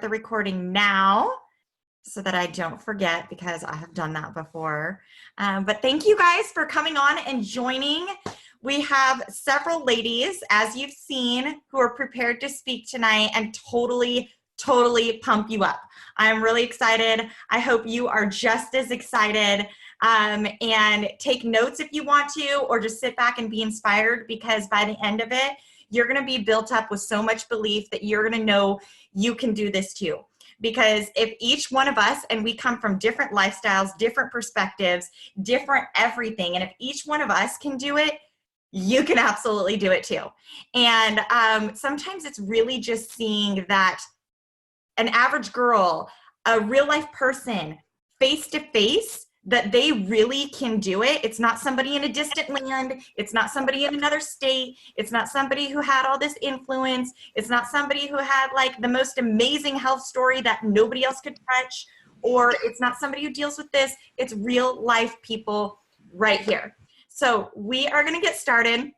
the recording now so that I don't forget, because I have done that before. But thank you guys for coming on and joining. We have several ladies, as you've seen, who are prepared to speak tonight and totally pump you up. I'm really excited. I hope you are just as excited. And take notes if you want to, or just sit back and be inspired, because by the end of it, you're going to be built up with so much belief that you're going to know you can do this too. Because if each one of us, and we come from different lifestyles, different perspectives, different everything, and if each one of us can do it, you can absolutely do it too. And sometimes it's really just seeing that an average girl, a real life person, face to face, that they really can do it. It's not somebody in a distant land. It's not somebody in another state. It's not somebody who had all this influence. It's not somebody who had like the most amazing health story that nobody else could touch, or it's not somebody who deals with this. It's real life people right here. So we are going to get started,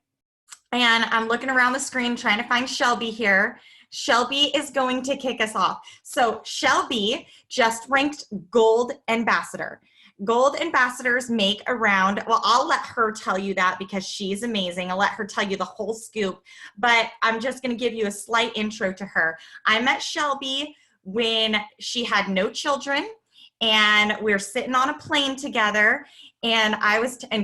and I'm looking around the screen trying to find Shelby here. Shelby is going to kick us off. So Shelby just ranked Gold Ambassador. Gold ambassadors make around, well, I'll let her tell you that because she's amazing. I'll let her tell you the whole scoop, but I'm just going to give you a slight intro to her. I met Shelby when she had no children, and we were sitting on a plane together, and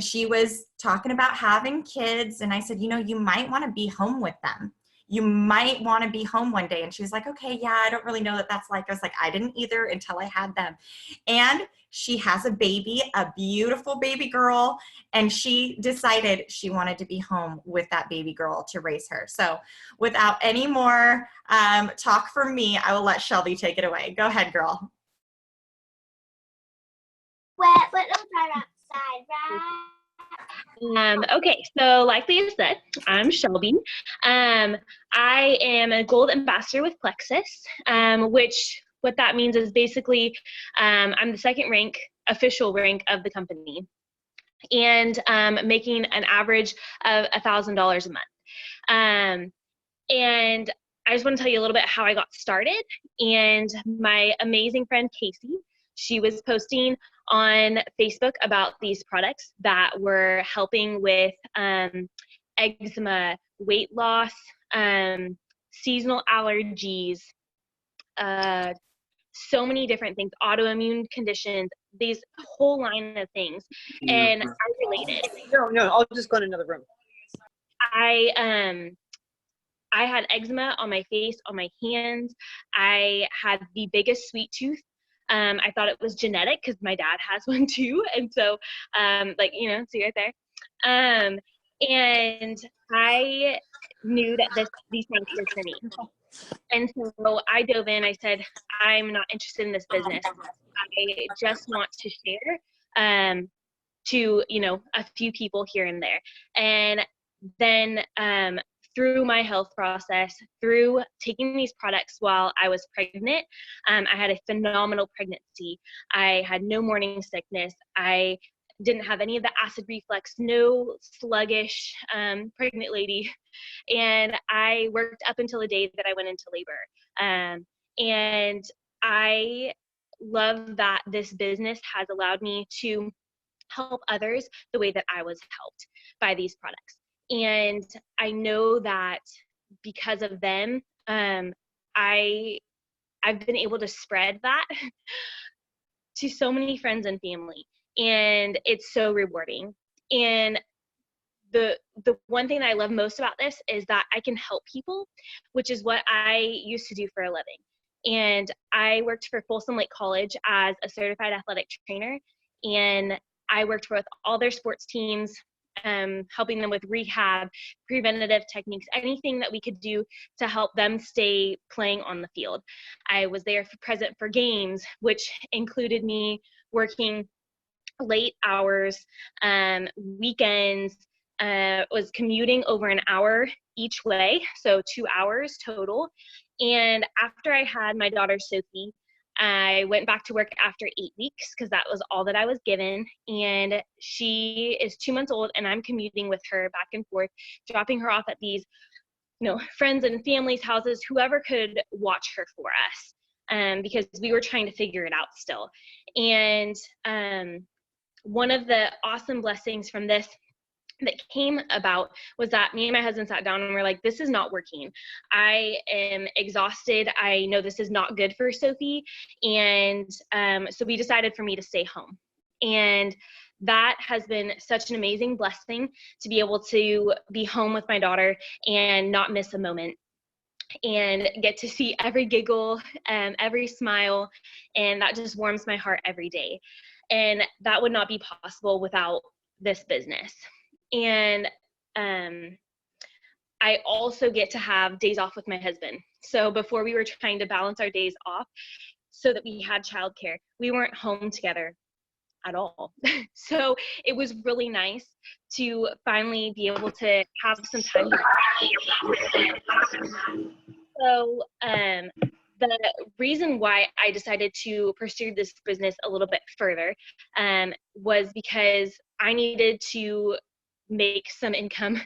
she was talking about having kids, and I said, you know, you might want to be home with them. You might want to be home one day. And she was like, okay, yeah, I don't really know what that's like. I was like, I didn't either until I had them. And she has a baby, a beautiful baby girl, and she decided she wanted to be home with that baby girl to raise her. So without any more talk from me, I will let Shelby take it away. Go ahead, girl. Wet, but no time outside, right? Okay, so like Leah said, I'm Shelby. I am a gold ambassador with Plexus, which what that means is basically I'm the second official rank of the company, and making an average of $1,000 a month. And I just want to tell you a little bit how I got started. And my amazing friend Casey, she was posting on Facebook about these products that were helping with eczema, weight loss, seasonal allergies, so many different things, autoimmune conditions, these whole line of things. And I related. No, I'll just go in another room. I had eczema on my face, on my hands. I had the biggest sweet tooth. I thought it was genetic because my dad has one too. And so, like, you know, see right there. And I knew that these things were for me. And so I dove in. I said, I'm not interested in this business. I just want to share to, you know, a few people here and there. And then through my health process, through taking these products while I was pregnant, I had a phenomenal pregnancy. I had no morning sickness. I didn't have any of the acid reflux, no sluggish pregnant lady. And I worked up until the day that I went into labor. And I love that this business has allowed me to help others the way that I was helped by these products. And I know that because of them, I've been able to spread that to so many friends and family, and it's so rewarding. And the one thing that I love most about this is that I can help people, which is what I used to do for a living. And I worked for Folsom Lake College as a certified athletic trainer, and I worked with all their sports teams, helping them with rehab, preventative techniques, anything that we could do to help them stay playing on the field. I was there present for games, which included me working late hours, weekends, was commuting over an hour each way, so 2 hours total. And after I had my daughter Sophie, I went back to work after 8 weeks because that was all that I was given. And she is 2 months old, and I'm commuting with her back and forth, dropping her off at these, you know, friends and family's houses, whoever could watch her for us. because we were trying to figure it out still. And one of the awesome blessings from this that came about was that me and my husband sat down and we're like, this is not working. I am exhausted. I know this is not good for Sophie. And so we decided for me to stay home. And that has been such an amazing blessing to be able to be home with my daughter and not miss a moment and get to see every giggle, every smile. And that just warms my heart every day. And that would not be possible without this business. And I also get to have days off with my husband. So before we were trying to balance our days off so that we had childcare, we weren't home together at all. So it was really nice to finally be able to have some time. So the reason why I decided to pursue this business a little bit further was because I needed to make some income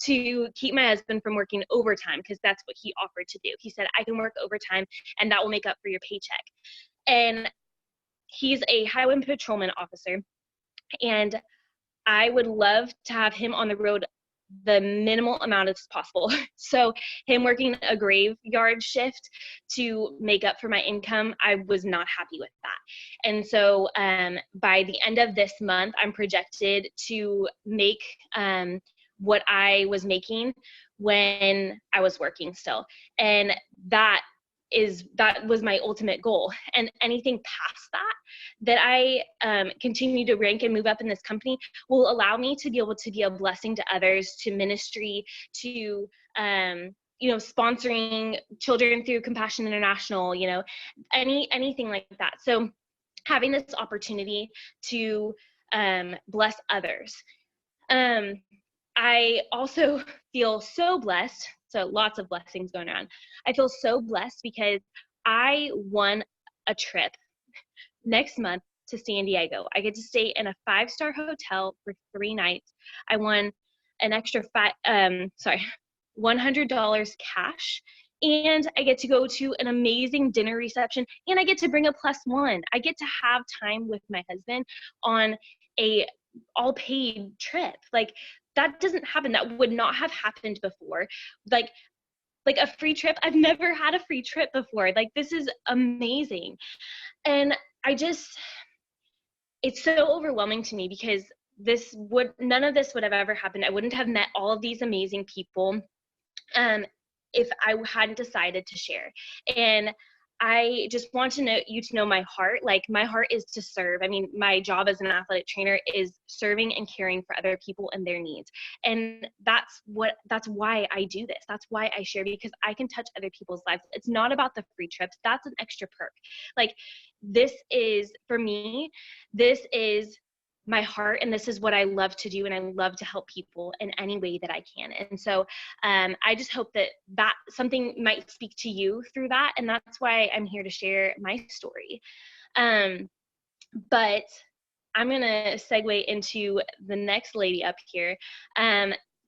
to keep my husband from working overtime, because that's what he offered to do. He said, I can work overtime and that will make up for your paycheck. And he's a highway patrolman officer, and I would love to have him on the road the minimal amount as possible. So him working a graveyard shift to make up for my income, I was not happy with that. And so by the end of this month, I'm projected to make what I was making when I was working still. And that was my ultimate goal. And anything past that I continue to rank and move up in this company will allow me to be able to be a blessing to others, to ministry, to sponsoring children through Compassion International, anything like that. So having this opportunity to bless others. I also feel so blessed. So lots of blessings going on. I feel so blessed because I won a trip next month to San Diego. I get to stay in a 5-star hotel for 3 nights. I won an extra $100 cash, and I get to go to an amazing dinner reception, and I get to bring a +1. I get to have time with my husband on a all paid trip. Like, that doesn't happen. That would not have happened before. Like a free trip. I've never had a free trip before. Like, this is amazing. And it's so overwhelming to me because none of this would have ever happened. I wouldn't have met all of these amazing people if I hadn't decided to share. And I just want you to know my heart. Like, my heart is to serve. I mean, my job as an athletic trainer is serving and caring for other people and their needs. And that's why I do this. That's why I share, because I can touch other people's lives. It's not about the free trips. That's an extra perk. Like, this is, for me, this is my heart, and this is what I love to do, and I love to help people in any way that I can. And so I just hope that something might speak to you through that, and that's why I'm here to share my story. But I'm gonna segue into the next lady up here.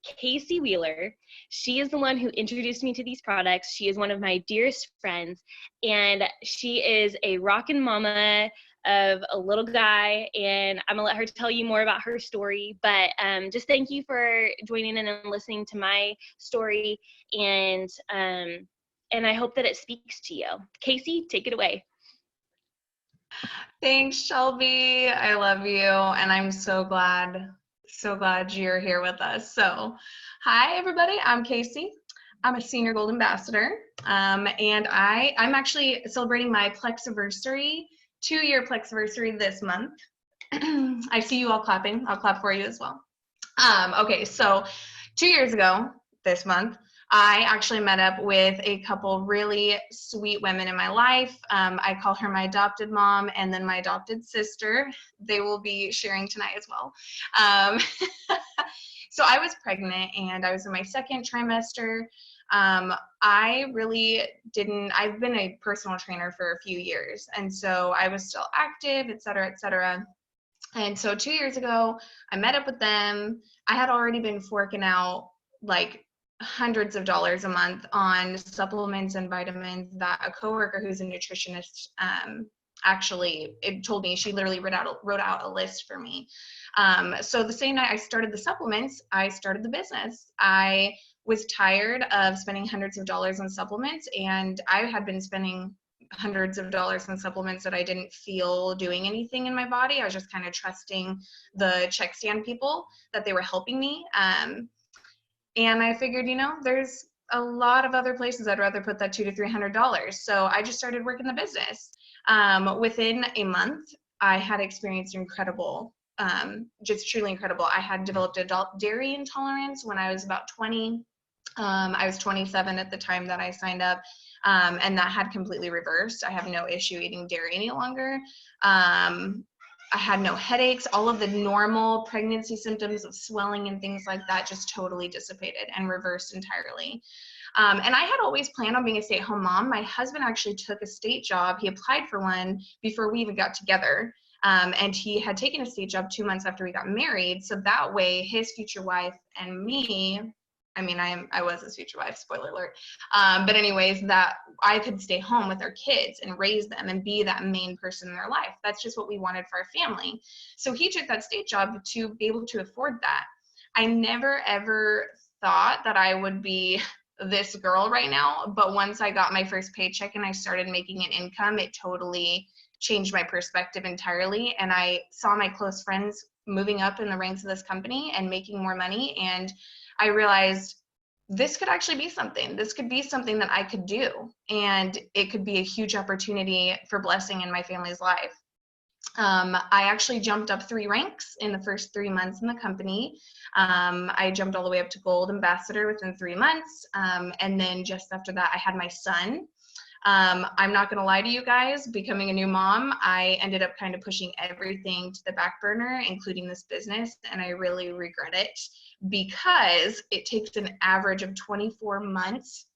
Casey Wheeler. She is the one who introduced me to these products. She is one of my dearest friends, and she is a rockin' mama of a little guy, and I'm gonna let her tell you more about her story. But just thank you for joining in and listening to my story, and I hope that it speaks to you. Casey, take it away. Thanks, Shelby. I love you, and I'm so glad you're here with us. So, hi everybody, I'm Casey. I'm a senior gold ambassador, and I'm actually celebrating my Plexiversary, 2-year Plexiversary this month. I see you all clapping. I'll clap for you as well. Okay, so 2 years ago this month, I actually met up with a couple really sweet women in my life. I call her my adopted mom and then my adopted sister. They will be sharing tonight as well. So I was pregnant and I was in my 2nd trimester. I've been a personal trainer for a few years, and so I was still active, et cetera, et cetera. And so 2 years ago, I met up with them. I had already been forking out like hundreds of dollars a month on supplements and vitamins that a coworker who's a nutritionist actually it told me. She literally wrote out a list for me. So the same night I started the supplements, I started the business. I was tired of spending hundreds of dollars on supplements, and I had been spending hundreds of dollars on supplements that I didn't feel doing anything in my body. I was just kind of trusting the check stand people that they were helping me. And I figured, there's a lot of other places I'd rather put that $200 to $300. So I just started working the business. Within a month, I had experienced incredible, just truly incredible. I had developed adult dairy intolerance when I was about 20. I was 27 at the time that I signed up, and that had completely reversed. I have no issue eating dairy any longer. I had no headaches. All of the normal pregnancy symptoms of swelling and things like that just totally dissipated and reversed entirely. And I had always planned on being a stay-at-home mom. My husband actually took a state job. He applied for one before we even got together. And he had taken a state job 2 months after we got married. So that way his future wife and me, I was his future wife, spoiler alert. But anyways, that I could stay home with our kids and raise them and be that main person in their life. That's just what we wanted for our family. So he took that state job to be able to afford that. I never ever thought that I would be this girl right now, but once I got my first paycheck and I started making an income, it totally changed my perspective entirely. And I saw my close friends moving up in the ranks of this company and making more money, and I realized this could actually be something. This could be something that I could do, and it could be a huge opportunity for blessing in my family's life. I actually jumped up 3 ranks in the first 3 months in the company. I jumped all the way up to gold ambassador within 3 months. And then just after that, I had my son. I'm not going to lie to you guys, becoming a new mom, I ended up kind of pushing everything to the back burner, including this business. And I really regret it because it takes an average of 24 months.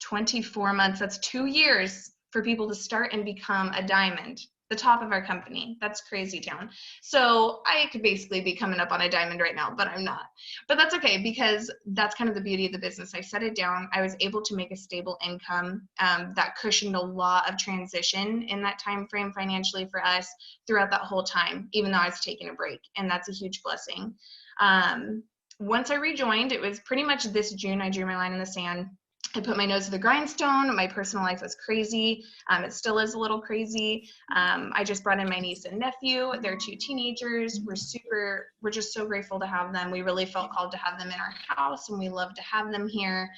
24 months, that's 2 years for people to start and become a diamond, the top of our company. That's crazy town. So I could basically be coming up on a diamond right now, but I'm not. But that's okay, because that's kind of the beauty of the business. I set it down. I was able to make a stable income that cushioned a lot of transition in that time frame financially for us throughout that whole time, even though I was taking a break. And that's a huge blessing. Once I rejoined, it was pretty much this June, I drew my line in the sand. I put my nose to the grindstone. My personal life was crazy. It still is a little crazy. I just brought in my niece and nephew. They're 2 teenagers. We're just so grateful to have them. We really felt called to have them in our house, and we love to have them here.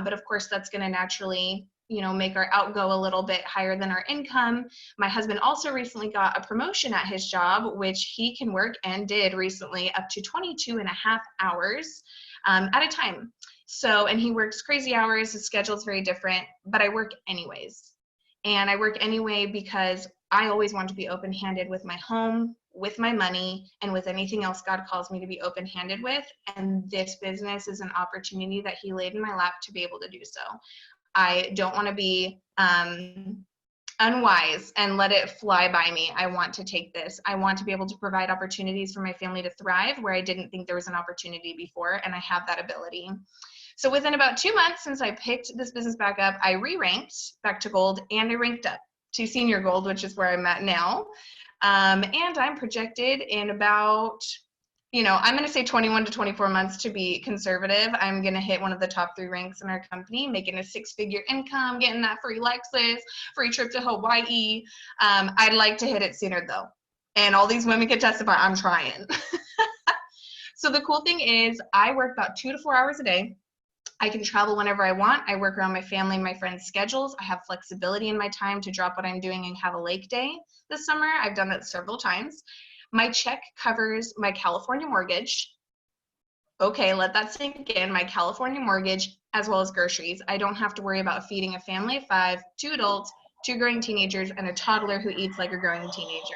But of course, that's going to naturally, make our outgo a little bit higher than our income. My husband also recently got a promotion at his job, which he can work, and did recently, up to 22.5 hours at a time. So, and he works crazy hours. His schedule is very different, but I work anyways. And I work anyway because I always want to be open-handed with my home, with my money, and with anything else God calls me to be open-handed with. And this business is an opportunity that he laid in my lap to be able to do so. I don't want to be unwise and let it fly by me. I want to take this. I want to be able to provide opportunities for my family to thrive where I didn't think there was an opportunity before, and I have that ability. So within about 2 months since I picked this business back up, I re-ranked back to gold, and I ranked up to senior gold, which is where I'm at now. And I'm projected in about, I'm going to say 21 to 24 months to be conservative. I'm going to hit one of the top 3 ranks in our company, making a 6-figure income, getting that free Lexus, free trip to Hawaii. I'd like to hit it sooner though. And all these women can testify, I'm trying. So the cool thing is I work about 2 to 4 hours a day. I can travel whenever I want. I work around my family and my friends' schedules. I have flexibility in my time to drop what I'm doing and have a lake day this summer. I've done that several times. My check covers my California mortgage. Okay, let that sink in. My California mortgage, as well as groceries. I don't have to worry about feeding a family of 5, 2 adults, 2 growing teenagers, and a toddler who eats like a growing teenager.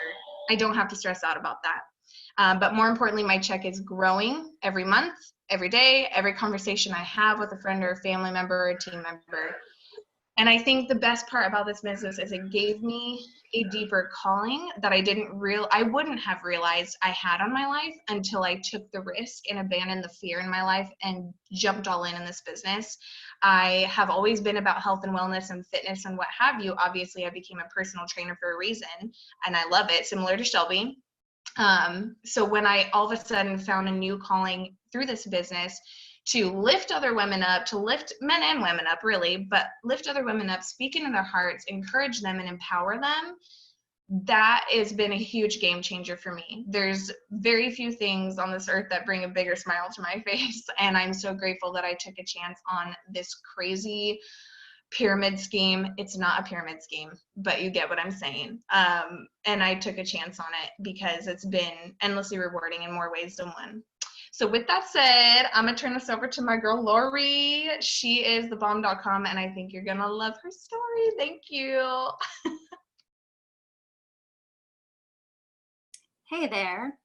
I don't have to stress out about that. But more importantly, my check is growing every month, every day, every conversation I have with a friend or a family member or a team member. And I think the best part about this business is it gave me a deeper calling that I wouldn't have realized I had on my life until I took the risk and abandoned the fear in my life and jumped all in this business. I have always been about health and wellness and fitness and what have you. Obviously, I became a personal trainer for a reason, and I love it, similar to Shelby. So when I all of a sudden found a new calling through this business to lift other women up, to lift men and women up really, but lift other women up, speak into their hearts, encourage them and empower them, that has been a huge game changer for me. There's very few things on this earth that bring a bigger smile to my face. And I'm so grateful that I took a chance on this crazy pyramid scheme. It's not a pyramid scheme, but you get what I'm saying. And I took a chance on it because it's been endlessly rewarding in more ways than one. So with that said, I'm gonna turn this over to my girl, Lori. She is thebomb.com, and I think you're gonna love her story. Thank you. Hey there.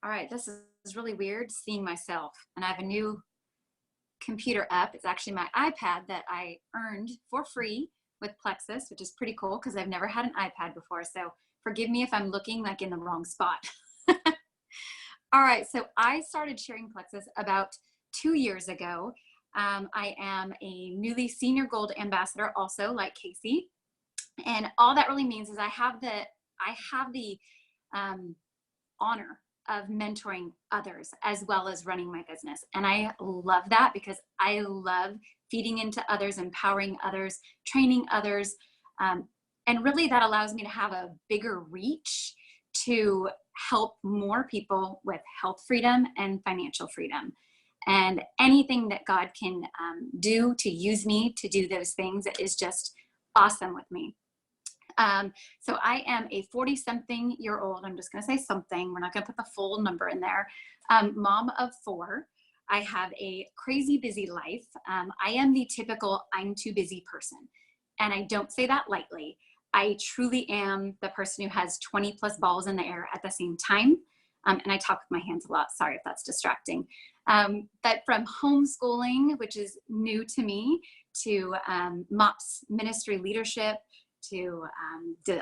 All right, this is really weird seeing myself, and I have a new computer up. It's actually my iPad that I earned for free with Plexus, which is pretty cool because I've never had an iPad before. So forgive me if I'm looking like in the wrong spot. All right, so I started sharing Plexus about 2 years ago. I am a newly senior gold ambassador also, like Casey. And all that really means is I have the honor of mentoring others as well as running my business. And I love that because I love feeding into others, empowering others, training others. And really that allows me to have a bigger reach to help more people with health freedom and financial freedom. And anything that God can do to use me to do those things is just awesome with me. So I am a 40-something-year-old, I'm just going to say something, we're not going to put the full number in there, mom of 4. I have a crazy busy life. I am the typical I'm too busy person. And I don't say that lightly. I truly am the person who has 20 plus balls in the air at the same time. And I talk with my hands a lot. Sorry if that's distracting. But from homeschooling, which is new to me, to MOPS ministry leadership, to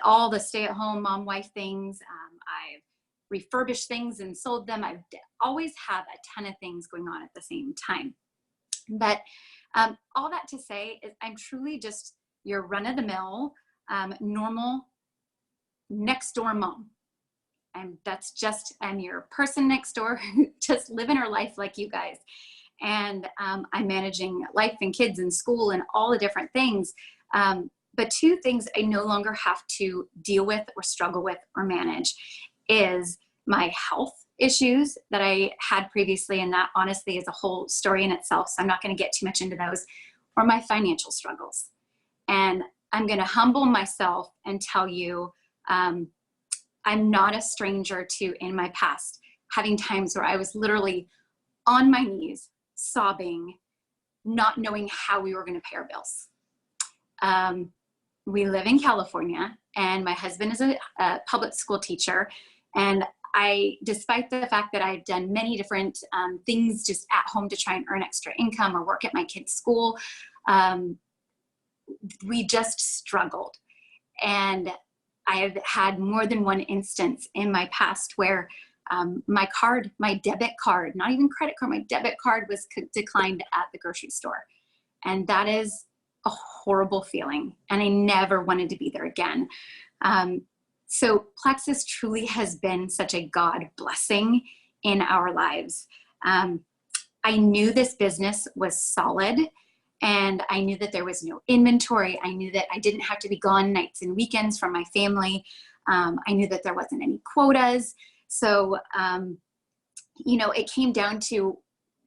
all the stay-at-home mom wife things. I've refurbished things and sold them. I've always have a ton of things going on at the same time. But all that to say is I'm truly just your run-of-the-mill, normal, next-door mom. And that's just, I'm your person next door who just living her life like you guys. And I'm managing life and kids and school and all the different things. But 2 things I no longer have to deal with or struggle with or manage is my health issues that I had previously, and that honestly is a whole story in itself, so I'm not going to get too much into those, or my financial struggles. And I'm going to humble myself and tell you I'm not a stranger to, in my past, having times where I was literally on my knees, sobbing, not knowing how we were going to pay our bills. We live in California, and my husband is a public school teacher. And despite the fact that I've done many different things just at home to try and earn extra income or work at my kids' school, we just struggled. And I've had more than one instance in my past where my debit card, not even credit card, my debit card was declined at the grocery store. And that is a horrible feeling. And I never wanted to be there again. So Plexus truly has been such a God blessing in our lives. I knew this business was solid, and I knew that there was no inventory. I knew that I didn't have to be gone nights and weekends from my family. I knew that there wasn't any quotas. So, it came down to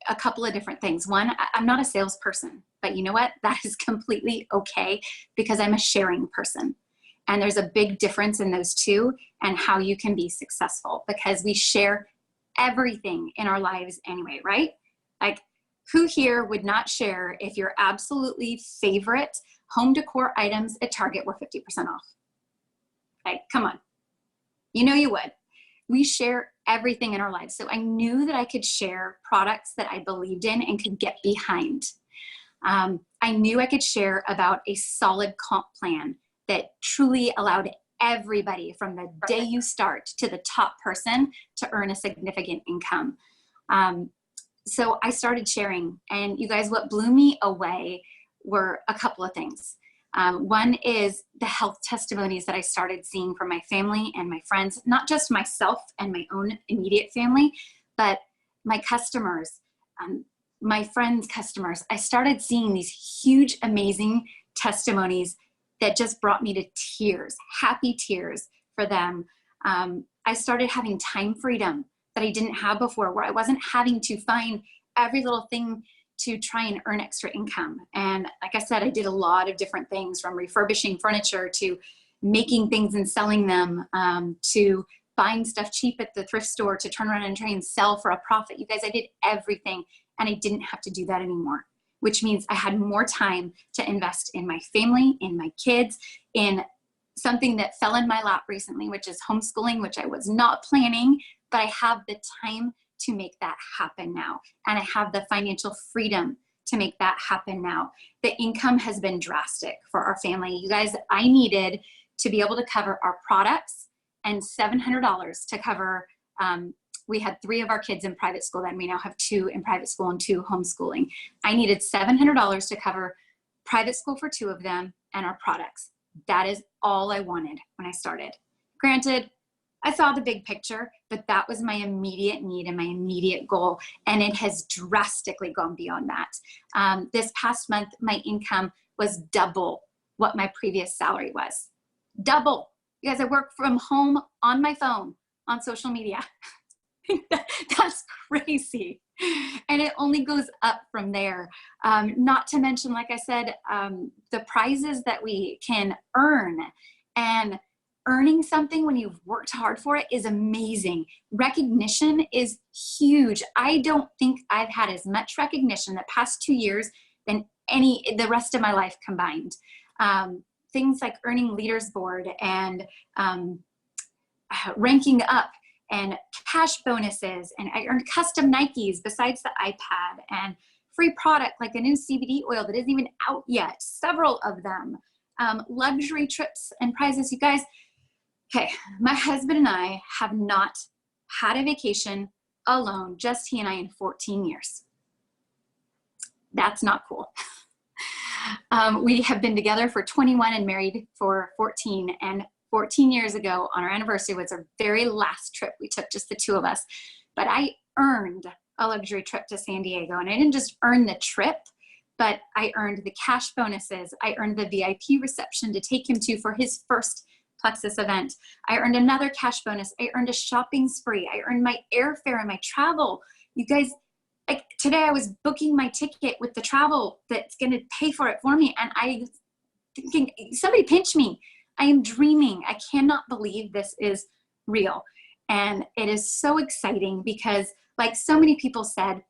a couple of different things. One, I'm not a salesperson, but you know what? That is completely okay because I'm a sharing person. And there's a big difference in those two and how you can be successful, because we share everything in our lives anyway, right? Like, who here would not share if your absolutely favorite home decor items at Target were 50% off? Like, come on. You know you would. We share everything in our lives. So I knew that I could share products that I believed in and could get behind. I knew I could share about a solid comp plan that truly allowed everybody from the day you start to the top person to earn a significant income. So I started sharing, and you guys, what blew me away were a couple of things. One is the health testimonies that I started seeing from my family and my friends, not just myself and my own immediate family, but my customers, my friends' customers. I started seeing these huge, amazing testimonies that just brought me to tears, happy tears for them. I started having time freedom that I didn't have before, where I wasn't having to find every little thing to try and earn extra income. And like I said, I did a lot of different things, from refurbishing furniture to making things and selling them, to buying stuff cheap at the thrift store to turn around and try and sell for a profit. You guys, I did everything, and I didn't have to do that anymore, which means I had more time to invest in my family, in my kids, in something that fell in my lap recently, which is homeschooling, which I was not planning, but I have the time to make that happen now. And I have the financial freedom to make that happen now. The income has been drastic for our family. You guys, I needed to be able to cover our products and $700 to cover, we had 3 of our kids in private school then. We now have 2 in private school and 2 homeschooling. I needed $700 to cover private school for 2 of them and our products. That is all I wanted when I started. Granted, I saw the big picture, but that was my immediate need and my immediate goal. And it has drastically gone beyond that. This past month, my income was double what my previous salary was. Double. You guys, I work from home on my phone, on social media. That's crazy. And it only goes up from there. Not to mention, like I said, the prizes that we can earn, and earning something when you've worked hard for it is amazing. Recognition is huge. I don't think I've had as much recognition the past 2 years than the rest of my life combined. Things like earning Leaders Board and ranking up, and cash bonuses, and I earned custom Nikes besides the iPad, and free product like a new CBD oil that isn't even out yet, several of them, luxury trips and prizes. You guys, okay, my husband and I have not had a vacation alone, just he and I, in 14 years. That's not cool. We have been together for 21 and married for 14, and 14 years ago on our anniversary was our very last trip we took, just the 2 of us. But I earned a luxury trip to San Diego, and I didn't just earn the trip, but I earned the cash bonuses. I earned the VIP reception to take him to for his first Plexus event. I earned another cash bonus. I earned a shopping spree. I earned my airfare and my travel. You guys, like today I was booking my ticket with the travel that's going to pay for it for me, and I thinking, somebody pinch me. I am dreaming. I cannot believe this is real. And it is so exciting because, like so many people said,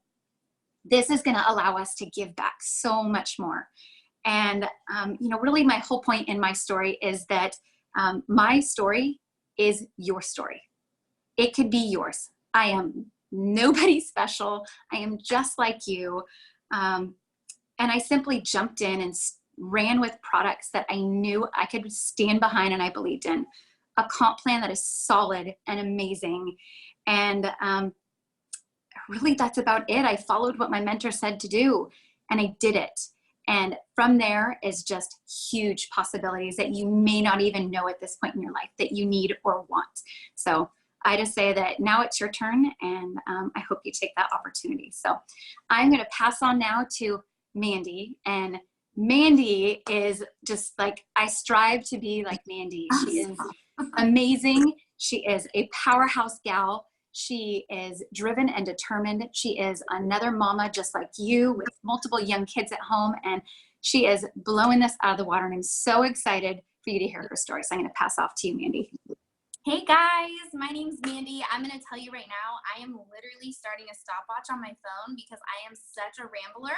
this is going to allow us to give back so much more. And, really my whole point in my story is that my story is your story. It could be yours. I am nobody special. I am just like you. And I simply jumped in and ran with products that I knew I could stand behind and I believed in. A comp plan that is solid and amazing. And really that's about it. I followed what my mentor said to do, and I did it. And from there is just huge possibilities that you may not even know at this point in your life that you need or want. So I just say that now it's your turn, and I hope you take that opportunity. So I'm going to pass on now to Mandy, and Mandy is just like, I strive to be like Mandy. She is amazing. She is a powerhouse gal. She is driven and determined. She is another mama just like you with multiple young kids at home, and she is blowing this out of the water, and I'm so excited for you to hear her story. So I'm going to pass off to you, Mandy. Hey guys, my name's Mandy. I'm going to tell you right now, I am literally starting a stopwatch on my phone because I am such a rambler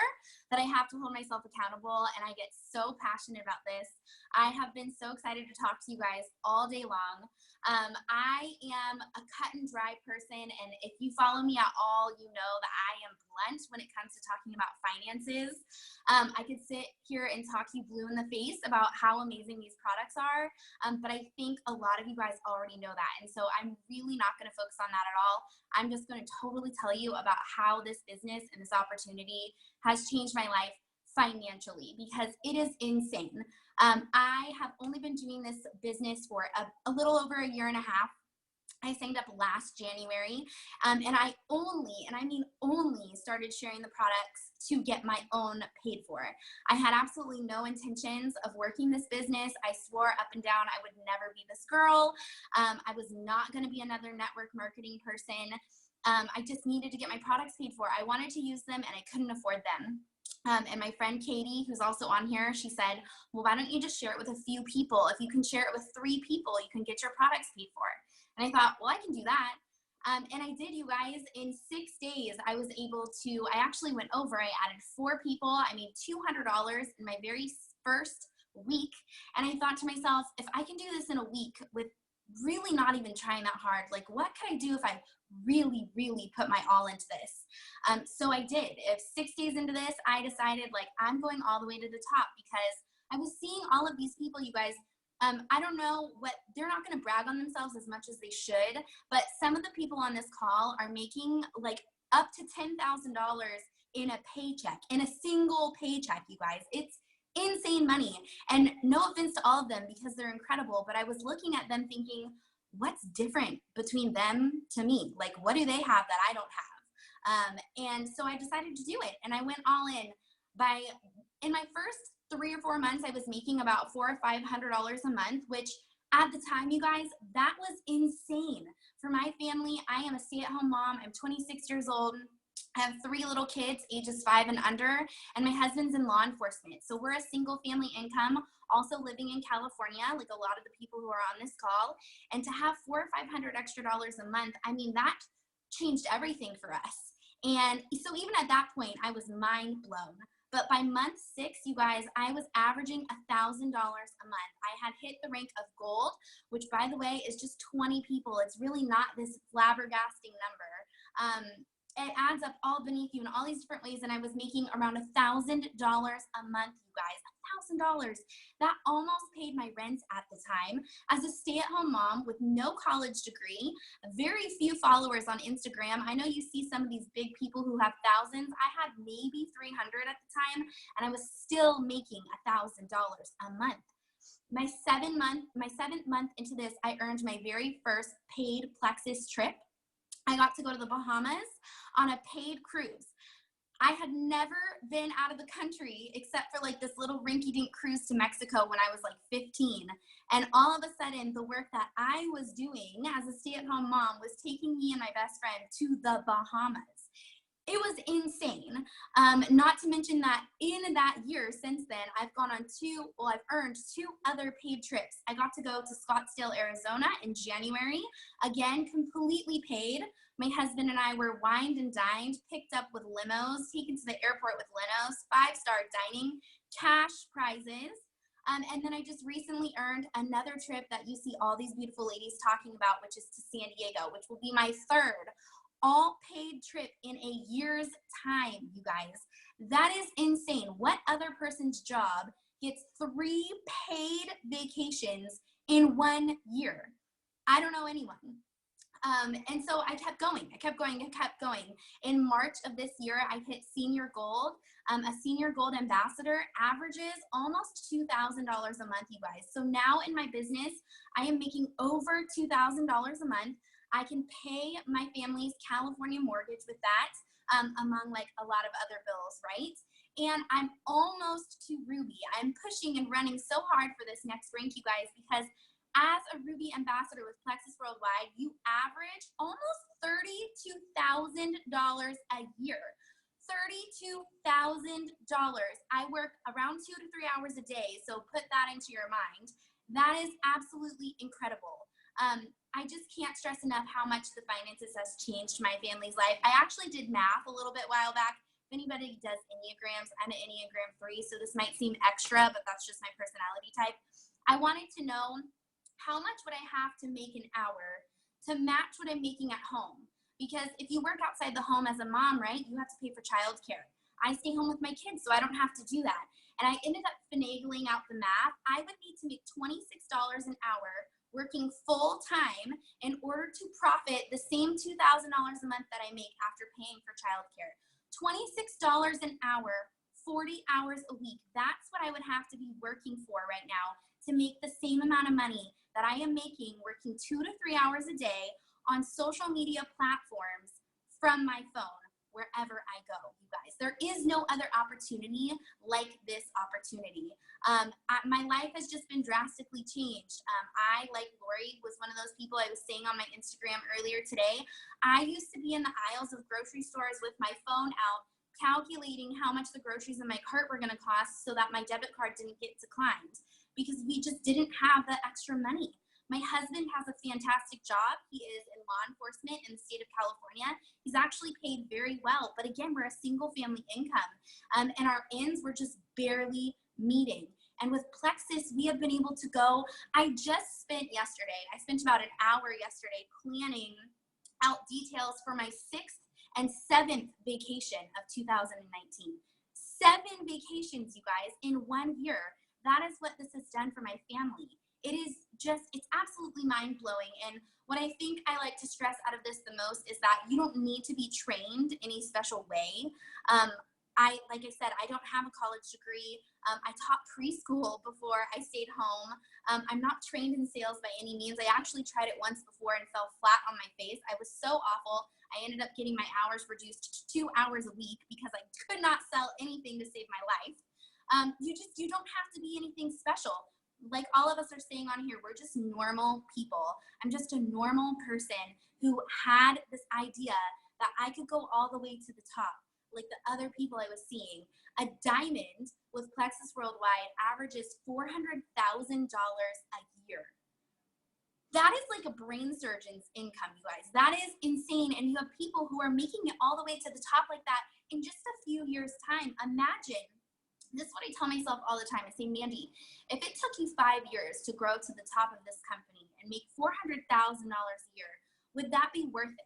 that I have to hold myself accountable, and I get so passionate about this. I have been so excited to talk to you guys all day long. I am a cut and dry person, and if you follow me at all, you know that I am blunt when it comes to talking about finances. I could sit here and talk you blue in the face about how amazing these products are, but I think a lot of you guys already know that. And so I'm really not going to focus on that at all. I'm just going to totally tell you about how this business and this opportunity has changed my life financially, because it is insane. I have only been doing this business for a little over a year and a half. I signed up last January, and I only, and I mean only, started sharing the products to get my own paid for. I had absolutely no intentions of working this business. I swore up and down I would never be this girl. I was not going to be another network marketing person. I just needed to get my products paid for. I wanted to use them, and I couldn't afford them. And my friend Katie, who's also on here, she said, well, why don't you just share it with a few people? If you can share it with 3 people, you can get your products paid for. And I thought, well, I can do that. And I did, you guys. In 6 days, I was able to, I actually went over. I added 4 people. I made $200 in my very first week. And I thought to myself, if I can do this in a week with really not even trying that hard, like what could I do if I really, really put my all into this? So I did. If 6 days into this, I decided like I'm going all the way to the top, because I was seeing all of these people, you guys. I don't know what, they're not going to brag on themselves as much as they should, but some of the people on this call are making like up to $10,000 in a paycheck, in a single paycheck, you guys. It's insane money. And no offense to all of them, because they're incredible, but I was looking at them thinking, what's different between them to me? Like, what do they have that I don't have? And so I decided to do it, and I went all in. In my first 3 or 4 months, I was making about $400 or $500 a month, which at the time, you guys, that was insane. For my family, I am a stay-at-home mom. I'm 26 years old. I have 3 little kids, ages 5 and under, and my husband's in law enforcement. So we're a single family income, also living in California, like a lot of the people who are on this call. And to have $400 or $500 extra dollars a month, I mean, that changed everything for us. And so even at that point, I was mind blown. But by month 6, you guys, I was averaging $1,000 a month. I had hit the rank of gold, which, by the way, is just 20 people. It's really not this flabbergasting number. It adds up all beneath you in all these different ways, and I was making around $1,000 a month, you guys. $1,000. That almost paid my rent at the time. As a stay-at-home mom with no college degree, very few followers on Instagram. I know you see some of these big people who have thousands. I had maybe 300 at the time, and I was still making $1,000 a month. My seventh month into this, I earned my very first paid Plexus trip. I got to go to the Bahamas on a paid cruise. I had never been out of the country except for like this little rinky-dink cruise to Mexico when I was like 15. And all of a sudden, the work that I was doing as a stay-at-home mom was taking me and my best friend to the Bahamas. It was insane. Not to mention that in that year since then, I've earned 2 other paid trips. I got to go to Scottsdale, Arizona in January, again, completely paid. My husband and I were wined and dined, picked up with limos, taken to the airport with limos, 5-star dining, cash prizes. And then I just recently earned another trip that you see all these beautiful ladies talking about, which is to San Diego, which will be my 3rd all paid trip in a year's time, you guys. That is insane. What other person's job gets 3 paid vacations in 1 year? I don't know anyone. And so I kept going. In March of this year, I hit senior gold. A senior gold ambassador averages almost $2,000 a month, you guys. So now in my business, I am making over $2,000 a month. I can pay my family's California mortgage with that, among like a lot of other bills, right? And I'm almost to Ruby. I'm pushing and running so hard for this next rank, you guys, because as a Ruby ambassador with Plexus Worldwide, you average almost $32,000 a year. $32,000. I work around 2 to 3 hours a day, so put that into your mind. That is absolutely incredible. I just can't stress enough how much the finances has changed my family's life. I actually did math a little bit while back. If anybody does Enneagrams, I'm an Enneagram 3, so this might seem extra, but that's just my personality type. I wanted to know how much would I have to make an hour to match what I'm making at home. Because if you work outside the home as a mom, right, you have to pay for childcare. I stay home with my kids, so I don't have to do that. And I ended up finagling out the math. I would need to make $26 an hour working full time in order to profit the same $2,000 a month that I make after paying for childcare. $26 an hour, 40 hours a week. That's what I would have to be working for right now to make the same amount of money that I am making working 2 to 3 hours a day on social media platforms from my phone wherever I go, you guys. There is no other opportunity like this opportunity. My life has just been drastically changed. I, like Lori, was one of those people I was saying on my Instagram earlier today. I used to be in the aisles of grocery stores with my phone out, calculating how much the groceries in my cart were gonna cost so that my debit card didn't get declined, because we just didn't have that extra money. My husband has a fantastic job. He is in law enforcement in the state of California. He's actually paid very well, but again, we're a single family income, and our ends were just barely meeting. And with Plexus, we have been able to go. I spent about an hour yesterday planning out details for my 6th and 7th vacation of 2019. 7 vacations, you guys, in 1 year. That is what this has done for my family. It is just, it's absolutely mind-blowing. And what I think I like to stress out of this the most is that you don't need to be trained in a special way. Like I said, I don't have a college degree. I taught preschool before I stayed home. I'm not trained in sales by any means. I actually tried it once before and fell flat on my face. I was so awful. I ended up getting my hours reduced to 2 hours a week because I could not sell anything to save my life. You don't have to be anything special. Like all of us are saying on here, we're just normal people. I'm just a normal person who had this idea that I could go all the way to the top, like the other people I was seeing. A diamond with Plexus Worldwide averages $400,000 a year. That is like a brain surgeon's income, you guys. That is insane. And you have people who are making it all the way to the top like that in just a few years' time. Imagine. This is what I tell myself all the time. I say, Mandy, if it took you 5 years to grow to the top of this company and make $400,000 a year, would that be worth it?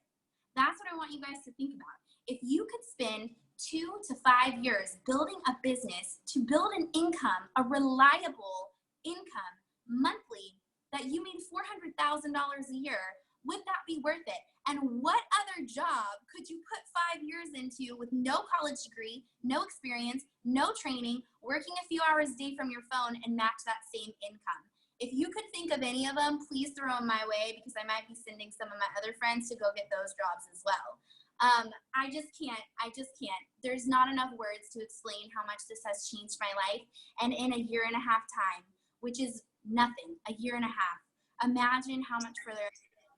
That's what I want you guys to think about. If you could spend 2 to 5 years building a business to build an income, a reliable income monthly, that you made $400,000 a year, would that be worth it? And what other job could you put 5 years into with no college degree, no experience, no training, working a few hours a day from your phone and match that same income? If you could think of any of them, please throw them my way because I might be sending some of my other friends to go get those jobs as well. I just can't. There's not enough words to explain how much this has changed my life. And in a year and a half time, which is nothing, a year and a half, imagine how much further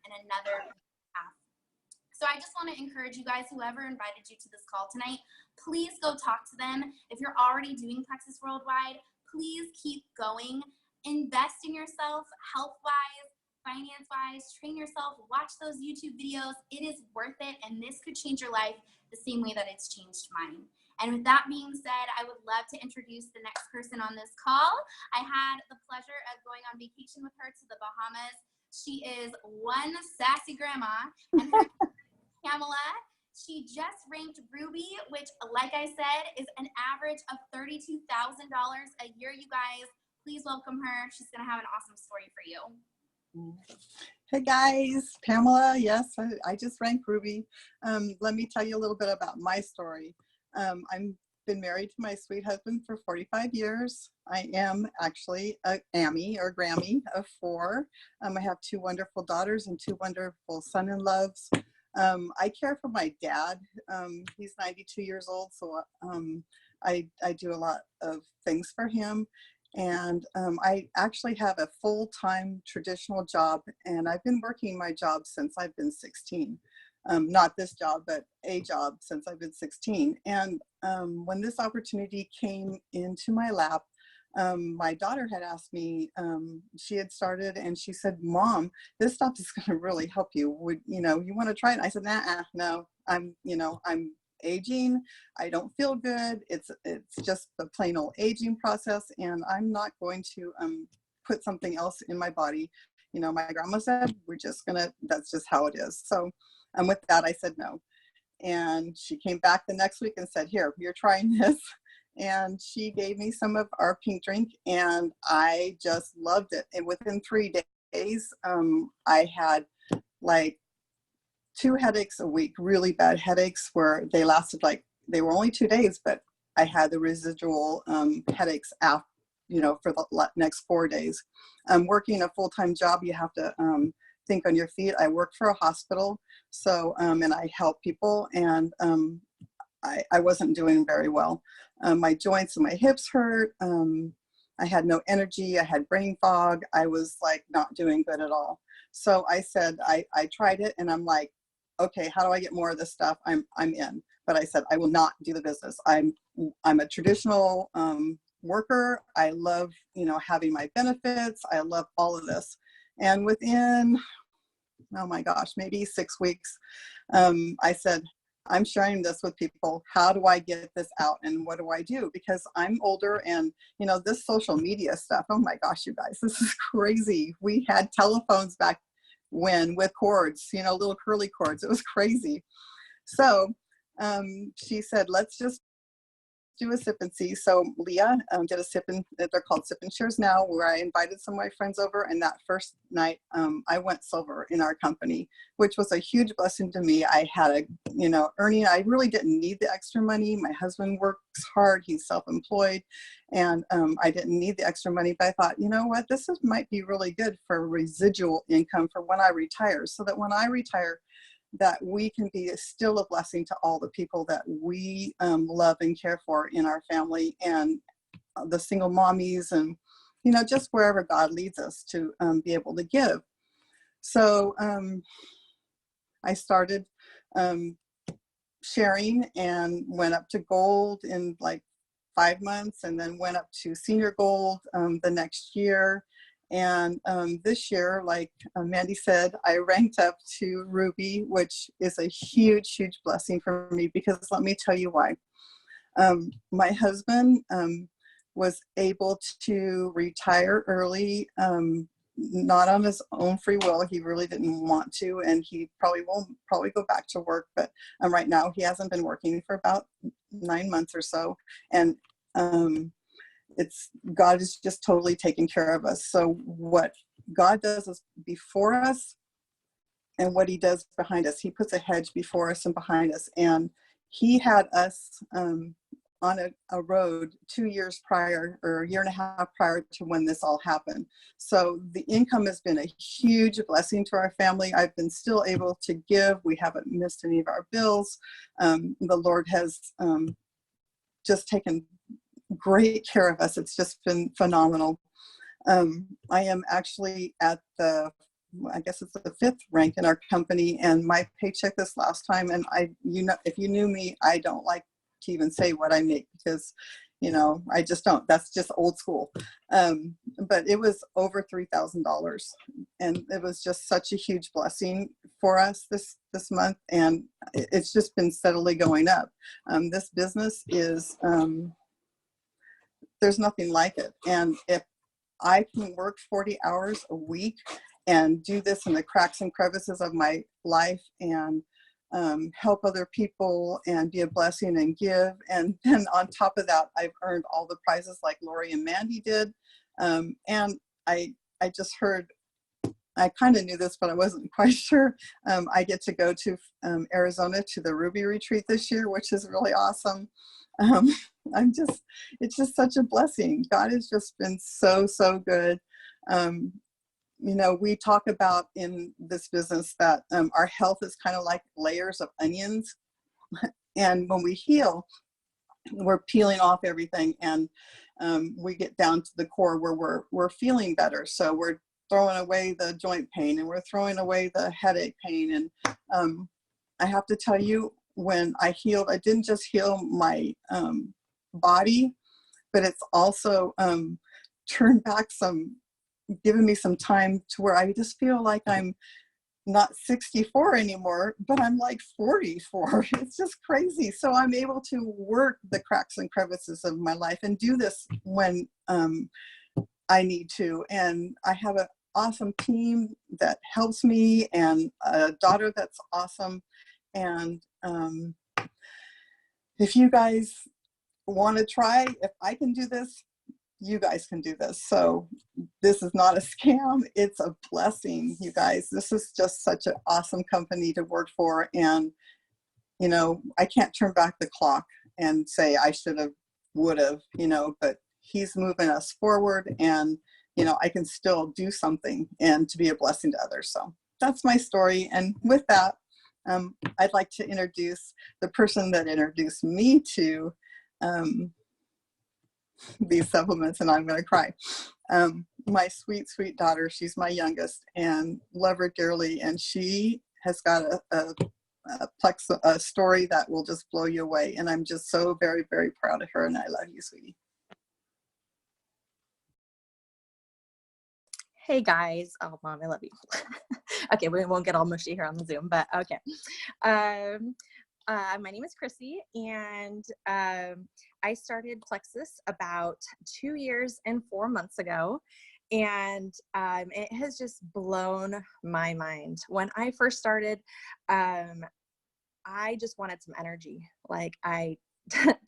in another half. So I just want to encourage you guys, whoever invited you to this call tonight, please go talk to them. If you're already doing Plexus Worldwide, please keep going. Invest in yourself, health-wise, finance-wise, train yourself, watch those YouTube videos. It is worth it, and this could change your life the same way that it's changed mine. And with that being said, I would love to introduce the next person on this call. I had the pleasure of going on vacation with her to the Bahamas. She is one sassy grandma, and her Pamela. She just ranked Ruby, which, like I said, is an average of $32,000 a year, you guys. Please welcome her. She's going to have an awesome story for you. Hey guys, Pamela. Yes, I just ranked Ruby. Let me tell you a little bit about my story. I've been married to my sweet husband for 45 years. I am actually a Ammy or Grammy of 4. I have 2 wonderful daughters and 2 wonderful son-in-laws. I care for my dad. He's 92 years old, so I do a lot of things for him. And I actually have a full-time traditional job, and I've been working my job since I've been 16. Not this job, but a job since I've been 16. And when this opportunity came into my lap, my daughter had asked me, she had started and she said, Mom, this stuff is going to really help you. Would, you want to try it? And I said, no, I'm aging. I don't feel good. It's just the plain old aging process. And I'm not going to put something else in my body. My grandma said, that's just how it is. So with that, I said no. And she came back the next week and said, here, you're trying this. And she gave me some of our pink drink and I just loved it. And within 3 days, I had like 2 headaches a week, really bad headaches where they lasted they were only 2 days, but I had the residual headaches after, for the next 4 days. Working a full-time job, you have to think on your feet. I worked for a hospital, so, and I help people, and I wasn't doing very well. My joints and my hips hurt. I had no energy. I had brain fog. I was like not doing good at all. So I said, I tried it and I'm like, okay, how do I get more of this stuff? I'm in. But I said, I will not do the business. I'm a traditional worker. I love, having my benefits. I love all of this. And within, oh my gosh, maybe 6 weeks, I said, I'm sharing this with people. How do I get this out and what do I do? Because I'm older and, this social media stuff, oh my gosh, you guys, this is crazy. We had telephones back when with cords, little curly cords. It was crazy. So she said, let's just do a sip and see. So Leah did a sip and they're called Sip and Shares now, where I invited some of my friends over. And that first night I went silver in our company, which was a huge blessing to me. I had earning, I really didn't need the extra money. My husband works hard. He's self-employed and I didn't need the extra money, but I thought, what, might be really good for residual income for when I retire, so that when I retire, that we can be still a blessing to all the people that we love and care for in our family, and the single mommies, and just wherever God leads us to be able to give. So I started sharing and went up to gold in like 5 months, and then went up to senior gold the next year. And this year, like Mandy said, I ranked up to Ruby, which is a huge, huge blessing for me, because let me tell you why. My husband was able to retire early, not on his own free will. He really didn't want to, and he probably will go back to work. But right now, he hasn't been working for about 9 months or so. And God is just totally taking care of us. So what God does is before us, and what he does behind us, he puts a hedge before us and behind us. And he had us on a road 2 years prior, or a year and a half prior to when this all happened. So the income has been a huge blessing to our family. I've been still able to give. We haven't missed any of our bills. The Lord has just taken great care of us. It's just been phenomenal. I am actually at I guess it's the 5th rank in our company, and my paycheck this last time, and if you knew me, I don't like to even say what I make, because I just don't. That's just old school. But it was over $3,000, and it was just such a huge blessing for us this month, and it's just been steadily going up. This business is there's nothing like it. And if I can work 40 hours a week and do this in the cracks and crevices of my life, and help other people and be a blessing and give, and then on top of that, I've earned all the prizes like Lori and Mandy did. And I just heard, I kind of knew this, but I wasn't quite sure. I get to go to Arizona to the Ruby retreat this year, which is really awesome. It's just such a blessing. God has just been so, so good. We talk about in this business that our health is kind of like layers of onions. And when we heal, we're peeling off everything, and we get down to the core where we're feeling better. So we're throwing away the joint pain, and we're throwing away the headache pain. And I have to tell you, when I healed, I didn't just heal my body, but it's also turned back given me some time to where I just feel like I'm not 64 anymore, but I'm like 44. It's just crazy. So I'm able to work the cracks and crevices of my life and do this when I need to. And I have an awesome team that helps me and a daughter that's awesome. And if you guys want to try, if I can do this, you guys can do this. So this is not a scam. It's a blessing, you guys. This is just such an awesome company to work for. And, you know, I can't turn back the clock and say I should have, would have, you know, but he's moving us forward, and, you know, I can still do something and to be a blessing to others. So that's my story. And with that, I'd like to introduce the person that introduced me to these supplements, and I'm going to cry. My sweet, sweet daughter, she's my youngest, and love her dearly. And she has got a story that will just blow you away. And I'm just so very, very proud of her. And I love you, sweetie. Hey guys, oh mom, I love you. Okay, we won't get all mushy here on the Zoom, but okay. My name is Chrissy, and I started Plexus about 2 years and 4 months ago, and it has just blown my mind. When I first started, I just wanted some energy. Like, I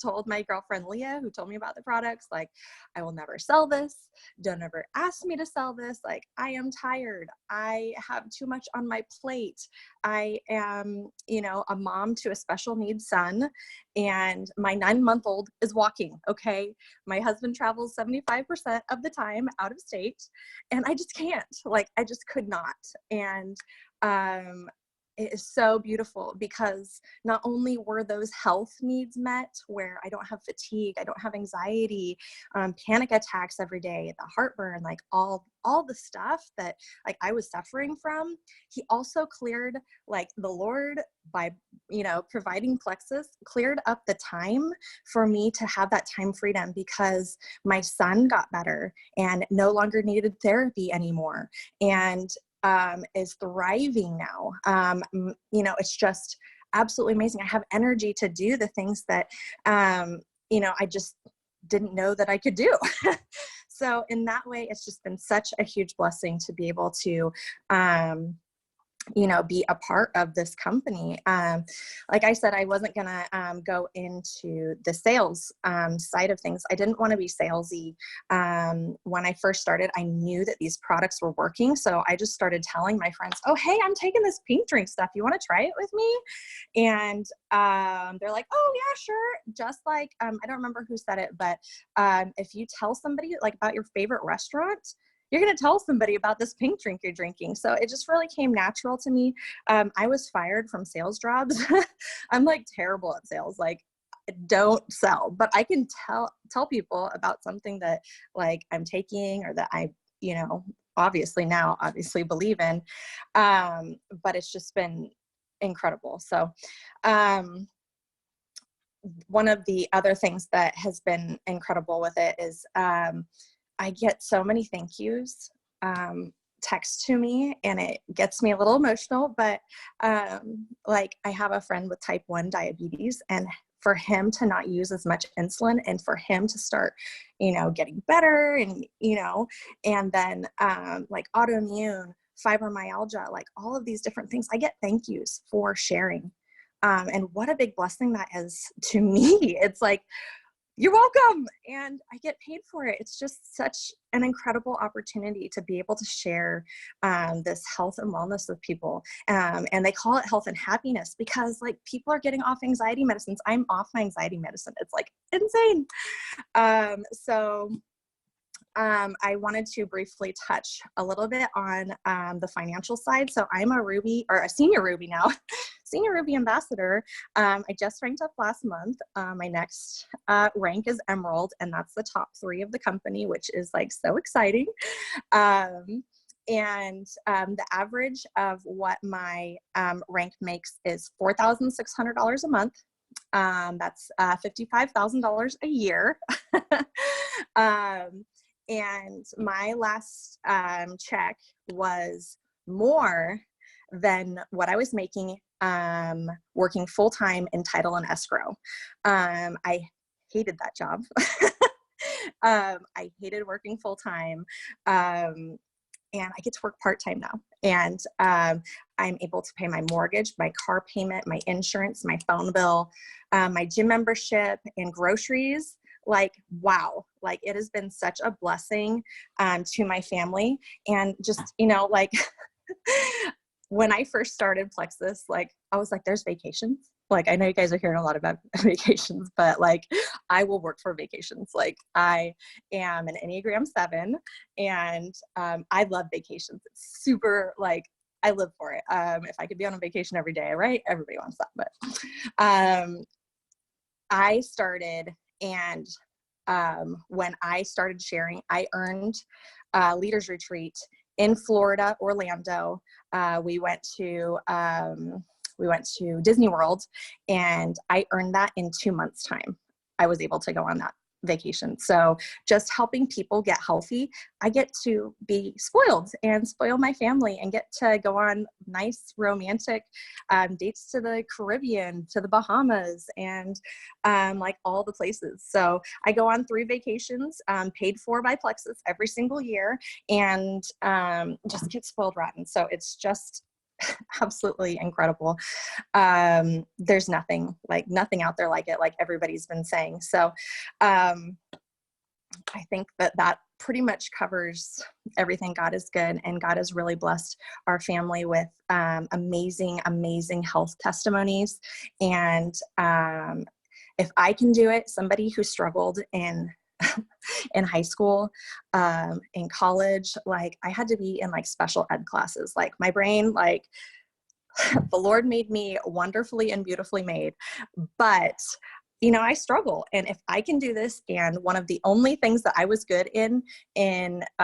told my girlfriend Leah, who told me about the products, like, I will never sell this. Don't ever ask me to sell this. Like, I am tired. I have too much on my plate. I am, you know, a mom to a special needs son, and my 9-month-old is walking. Okay. My husband travels 75% of the time out of state, and I just can't, like, I just could not. And, it is so beautiful because not only were those health needs met, where I don't have fatigue, I don't have anxiety, panic attacks every day, the heartburn, like all the stuff that like I was suffering from, he also cleared, like, the Lord, by, you know, providing Plexus, cleared up the time for me to have that time freedom, because my son got better and no longer needed therapy anymore, and is thriving now. You know, it's just absolutely amazing. I have energy to do the things that, you know, I just didn't know that I could do. So in that way, it's just been such a huge blessing to be able to, you know, be a part of this company. Like I said, I wasn't gonna go into the sales side of things. I didn't want to be salesy. When I first started, I knew that these products were working. So I just started telling my friends, oh, hey, I'm taking this pink drink stuff. You want to try it with me? And they're like, oh yeah, sure. Just like, I don't remember who said it, but if you tell somebody like about your favorite restaurant, you're going to tell somebody about this pink drink you're drinking. So it just really came natural to me. I was fired from sales jobs. I'm like terrible at sales. Like, don't sell, but I can tell people about something that like I'm taking, or that I, you know, obviously believe in. But it's just been incredible. So, one of the other things that has been incredible with it is, I get so many thank yous text to me, and it gets me a little emotional, but like, I have a friend with type 1 diabetes, and for him to not use as much insulin, and for him to start, you know, getting better, and, you know, and then like autoimmune, fibromyalgia, like all of these different things, I get thank yous for sharing. And what a big blessing that is to me. It's like, you're welcome. And I get paid for it. It's just such an incredible opportunity to be able to share this health and wellness with people. And they call it health and happiness because, like, people are getting off anxiety medicines. I'm off my anxiety medicine. It's like insane. I wanted to briefly touch a little bit on the financial side. So I'm a Ruby, or a senior Ruby now, senior Ruby ambassador. I just ranked up last month. My next rank is Emerald, and that's the top 3 of the company, which is like so exciting. And the average of what my rank makes is $4,600 a month. That's $55,000 a year. And my last check was more than what I was making working full-time in title and escrow. I hated that job. I hated working full-time. And I get to work part-time now. And I'm able to pay my mortgage, my car payment, my insurance, my phone bill, my gym membership, and groceries. Like, wow, like it has been such a blessing to my family. And just, you know, like when I first started Plexus, like I was like, there's vacations. Like, I know you guys are hearing a lot about vacations, but like I will work for vacations. Like I am an Enneagram 7 and I love vacations. It's super, like, I live for it. If I could be on a vacation every day, right? Everybody wants that. But I started, and when I started sharing, I earned a leaders retreat in Florida, Orlando. We went to Disney World, and I earned that in 2 months' time. I was able to go on that vacation. So just helping people get healthy, I get to be spoiled and spoil my family and get to go on nice romantic dates to the Caribbean, to the Bahamas, and like all the places. So I go on 3 vacations paid for by Plexus every single year, and just get spoiled rotten. So it's just absolutely incredible. There's nothing out there like it, like everybody's been saying. So I think that pretty much covers everything. God is good, and God has really blessed our family with amazing health testimonies. And if I can do it, somebody who struggled in high school, in college, like I had to be in like special ed classes. Like my brain, like the Lord made me wonderfully and beautifully made, but you know, I struggle. And if I can do this, and one of the only things that I was good in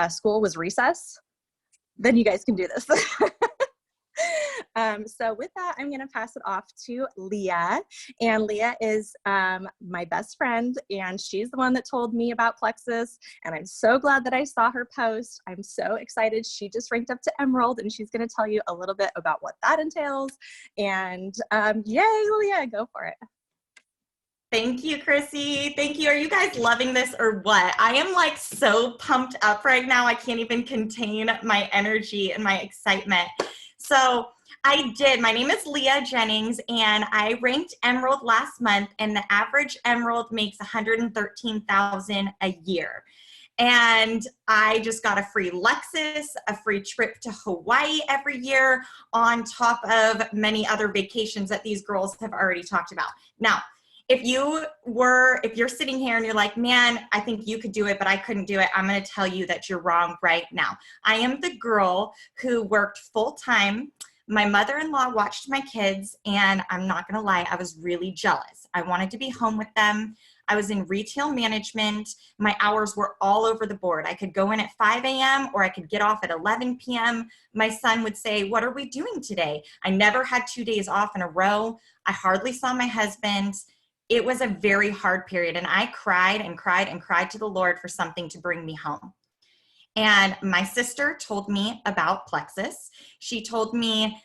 school was recess, then you guys can do this. So with that, I'm going to pass it off to Leah. And Leah is my best friend, and she's the one that told me about Plexus. And I'm so glad that I saw her post. I'm so excited. She just ranked up to Emerald, and she's going to tell you a little bit about what that entails. And yay, Leah, go for it. Thank you, Chrissy. Thank you. Are you guys loving this or what? I am like so pumped up right now. I can't even contain my energy and my excitement. So I did. My name is Leah Jennings, and I ranked Emerald last month, and the average Emerald makes $113,000 a year. And I just got a free Lexus, a free trip to Hawaii every year, on top of many other vacations that these girls have already talked about. Now, if you're sitting here and you're like, man, I think you could do it, but I couldn't do it, I'm going to tell you that you're wrong right now. I am the girl who worked full time. My mother-in-law watched my kids, and I'm not going to lie, I was really jealous. I wanted to be home with them. I was in retail management. My hours were all over the board. I could go in at 5 a.m. or I could get off at 11 p.m. My son would say, what are we doing today? I never had 2 days off in a row. I hardly saw my husband. It was a very hard period, and I cried and cried and cried to the Lord for something to bring me home. And my sister told me about Plexus. She told me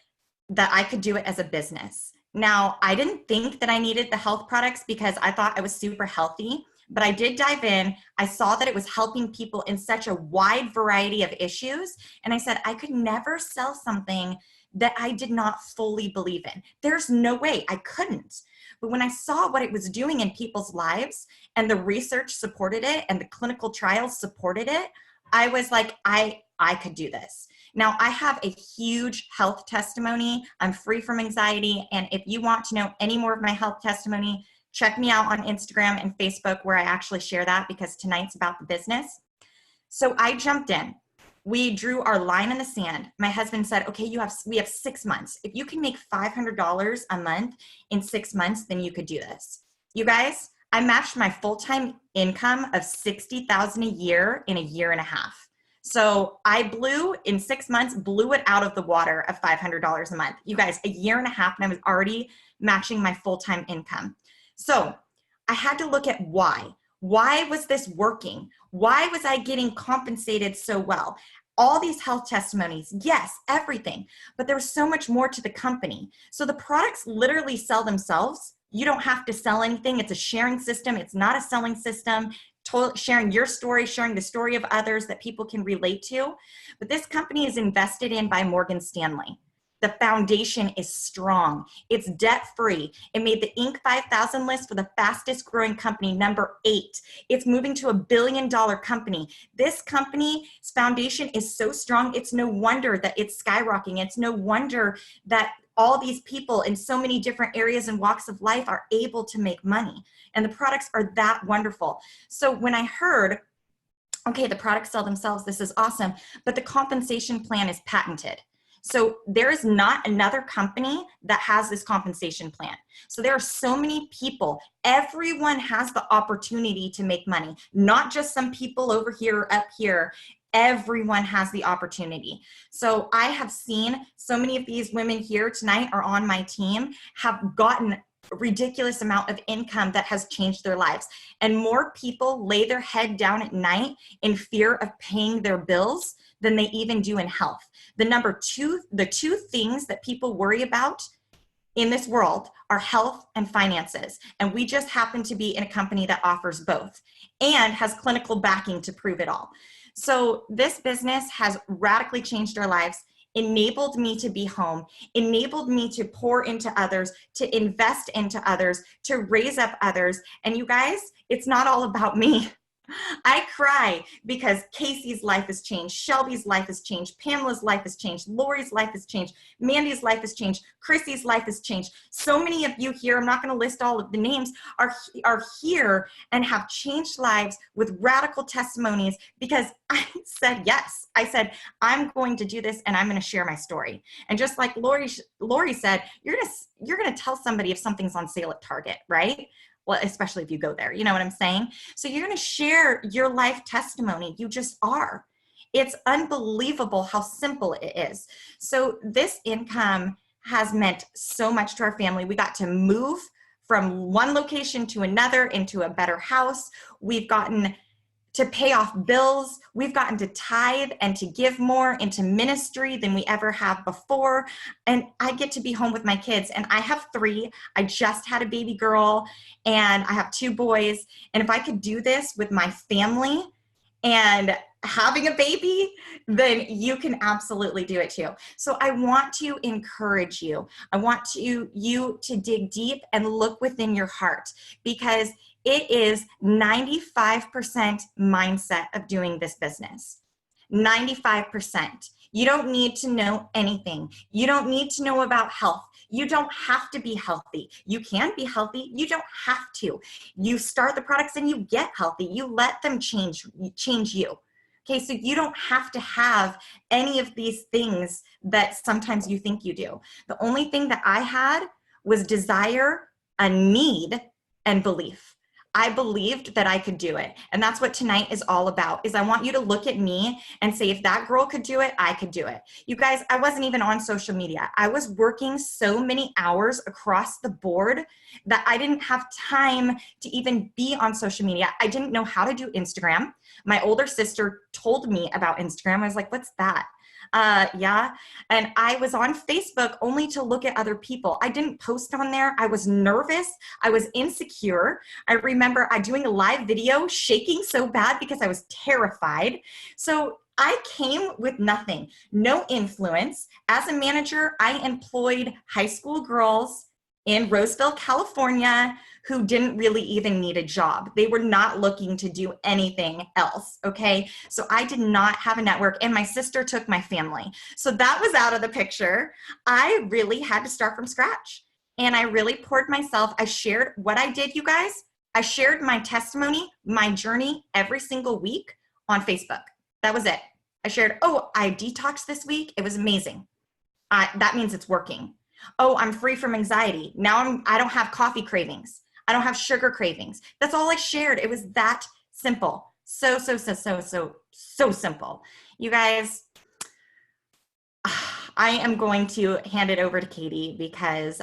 that I could do it as a business. Now, I didn't think that I needed the health products because I thought I was super healthy, but I did dive in. I saw that it was helping people in such a wide variety of issues, and I said, I could never sell something that I did not fully believe in. There's no way I couldn't. But when I saw what it was doing in people's lives, and the research supported it, and the clinical trials supported it, I was like, I could do this. Now, I have a huge health testimony. I'm free from anxiety. And if you want to know any more of my health testimony, check me out on Instagram and Facebook, where I actually share that, because tonight's about the business. So I jumped in. We drew our line in the sand. My husband said, okay, we have 6 months. If you can make $500 a month in 6 months, then you could do this. You guys, I matched my full-time income of $60,000 a year in a year and a half. So I in 6 months, blew it out of the water of $500 a month. You guys, a year and a half, and I was already matching my full-time income. So I had to look at why. Why was this working? Why was I getting compensated so well? All these health testimonies, yes, everything, but there was so much more to the company. So the products literally sell themselves. You don't have to sell anything. It's a sharing system. It's not a selling system. Sharing your story, sharing the story of others that people can relate to. But this company is invested in by Morgan Stanley. The foundation is strong. It's debt-free. It made the Inc. 5000 list for the fastest growing company, number 8. It's moving to $1 billion company. This company's foundation is so strong, it's no wonder that it's skyrocketing. It's no wonder that all these people in so many different areas and walks of life are able to make money. And the products are that wonderful. So when I heard, okay, the products sell themselves, this is awesome, but the compensation plan is patented. So there is not another company that has this compensation plan. So there are so many people. Everyone has the opportunity to make money, not just some people over here or up here. Everyone has the opportunity. So I have seen so many of these women here tonight are on my team, have gotten a ridiculous amount of income that has changed their lives. And more people lay their head down at night in fear of paying their bills than they even do in health. The two things that people worry about in this world are health and finances. And we just happen to be in a company that offers both and has clinical backing to prove it all. So this business has radically changed our lives, enabled me to be home, enabled me to pour into others, to invest into others, to raise up others. And you guys, it's not all about me. I cry because Casey's life has changed, Shelby's life has changed, Pamela's life has changed, Lori's life has changed, Mandy's life has changed, Chrissy's life has changed. So many of you here, I'm not going to list all of the names, are here and have changed lives with radical testimonies because I said yes. I said, I'm going to do this and I'm going to share my story. And just like Lori said, you're going to tell somebody if something's on sale at Target, right? Well, especially if you go there, you know what I'm saying? So you're going to share your life testimony. You just are. It's unbelievable how simple it is. So this income has meant so much to our family. We got to move from one location to another into a better house. We've gotten to pay off bills. We've gotten to tithe and to give more into ministry than we ever have before. And I get to be home with my kids. And I have 3. I just had a baby girl and I have 2 boys. And if I could do this with my family and having a baby, then you can absolutely do it too. So I want to encourage you. I want you to dig deep and look within your heart, because it is 95% mindset of doing this business. 95%. You don't need to know anything. You don't need to know about health. You don't have to be healthy. You can be healthy. You don't have to. You start the products and you get healthy. You let them change you. Okay, so you don't have to have any of these things that sometimes you think you do. The only thing that I had was desire, a need, and belief. I believed that I could do it. And that's what tonight is all about, is I want you to look at me and say, if that girl could do it, I could do it. You guys, I wasn't even on social media. I was working so many hours across the board that I didn't have time to even be on social media. I didn't know how to do Instagram. My older sister told me about Instagram. I was like, what's that? Yeah. And I was on Facebook only to look at other people. I didn't post on there. I was nervous. I was insecure. I remember doing a live video shaking so bad because I was terrified. So I came with nothing, no influence. As a manager, I employed high school girls in Roseville, California, who didn't really even need a job. They were not looking to do anything else, okay? So I did not have a network, and my sister took my family. So that was out of the picture. I really had to start from scratch, and I really poured myself. I shared what I did, you guys. I shared my testimony, my journey every single week on Facebook. That was it. I shared, oh, I detoxed this week. It was amazing. That means it's working. Oh, I'm free from anxiety. Now I don't have coffee cravings. I don't have sugar cravings. That's all I shared. It was that simple. So simple. You guys, I am going to hand it over to Katie because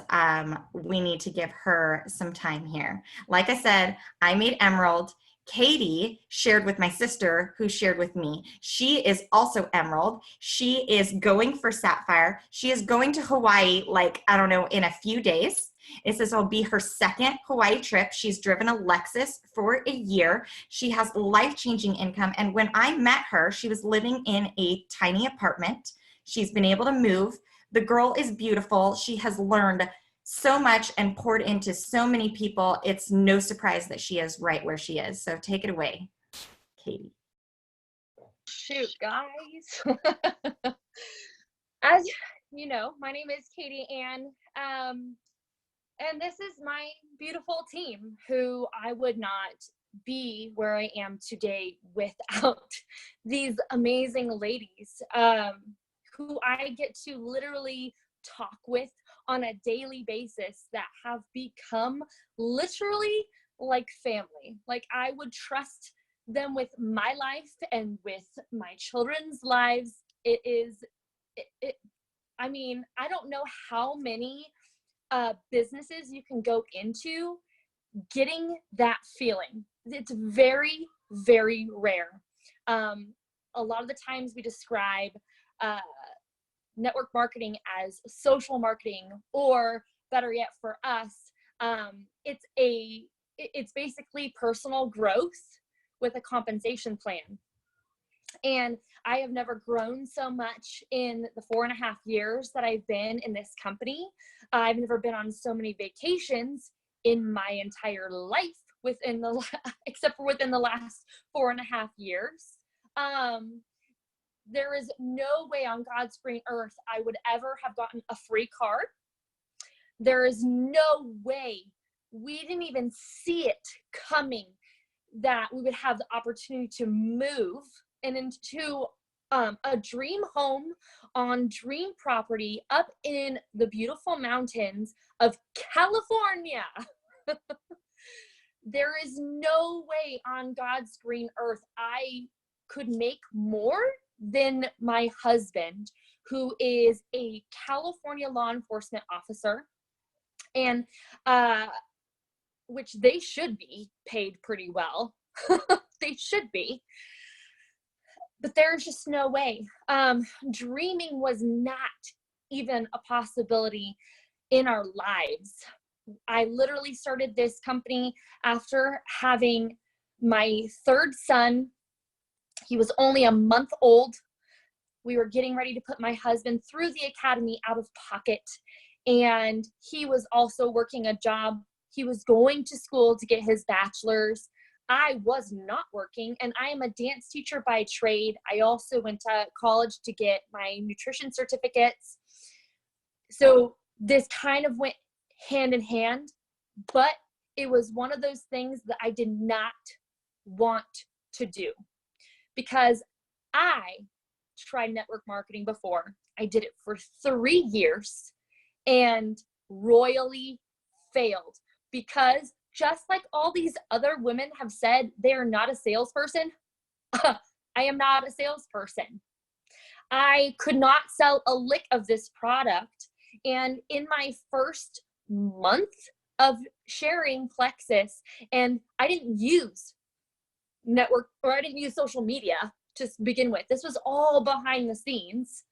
we need to give her some time here. Like I said, I made Emerald. Katie shared with my sister, who shared with me. She is also Emerald. She is going for Sapphire. She is going to Hawaii, like, I don't know, in a few days. This will be her second Hawaii trip. She's driven a Lexus for a year. She has life-changing income. And when I met her, she was living in a tiny apartment. She's been able to move. The girl is beautiful. She has learned so much and poured into so many people. It's no surprise that she is right where she is. So take it away, Katie. Shoot, guys. As you know, my name is Katie Ann, and this is my beautiful team who I would not be where I am today without these amazing ladies who I get to literally talk with on a daily basis that have become literally like family. Like I would trust them with my life and with my children's lives. I mean, I don't know how many businesses you can go into getting that feeling. It's very, very rare. A lot of the times we describe network marketing as social marketing, or better yet for us, it's basically personal growth with a compensation plan. And I have never grown so much in the 4.5 years that I've been in this company. I've never been on so many vacations in my entire life except for within the last 4.5 years. There is no way on God's green earth I would ever have gotten a free car. There is no way, we didn't even see it coming, that we would have the opportunity to move and into a dream home on dream property up in the beautiful mountains of California. There is no way on God's green earth I could make more than my husband, who is a California law enforcement officer, and which they should be paid pretty well. They should be. But there's just no way. Dreaming was not even a possibility in our lives. I literally started this company after having my third son. He was only a month old. We were getting ready to put my husband through the academy out of pocket. And he was also working a job. He was going to school to get his bachelor's. I was not working, and I am a dance teacher by trade. I also went to college to get my nutrition certificates. So this kind of went hand in hand, but it was one of those things that I did not want to do, because I tried network marketing before. I did it for 3 years and royally failed, because just like all these other women have said, they are not a salesperson. I am not a salesperson. I could not sell a lick of this product. And in my first month of sharing Plexus, and I didn't use network, or I didn't use social media to begin with. This was all behind the scenes.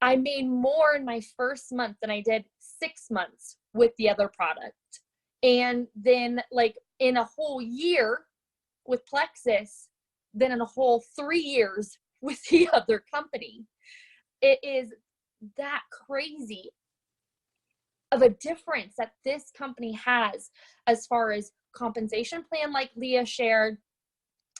I made more in my first month than I did 6 months with the other product. And then like in a whole year with Plexus, then in a whole 3 years with the other company. It is that crazy of a difference that this company has as far as compensation plan, like Leah shared.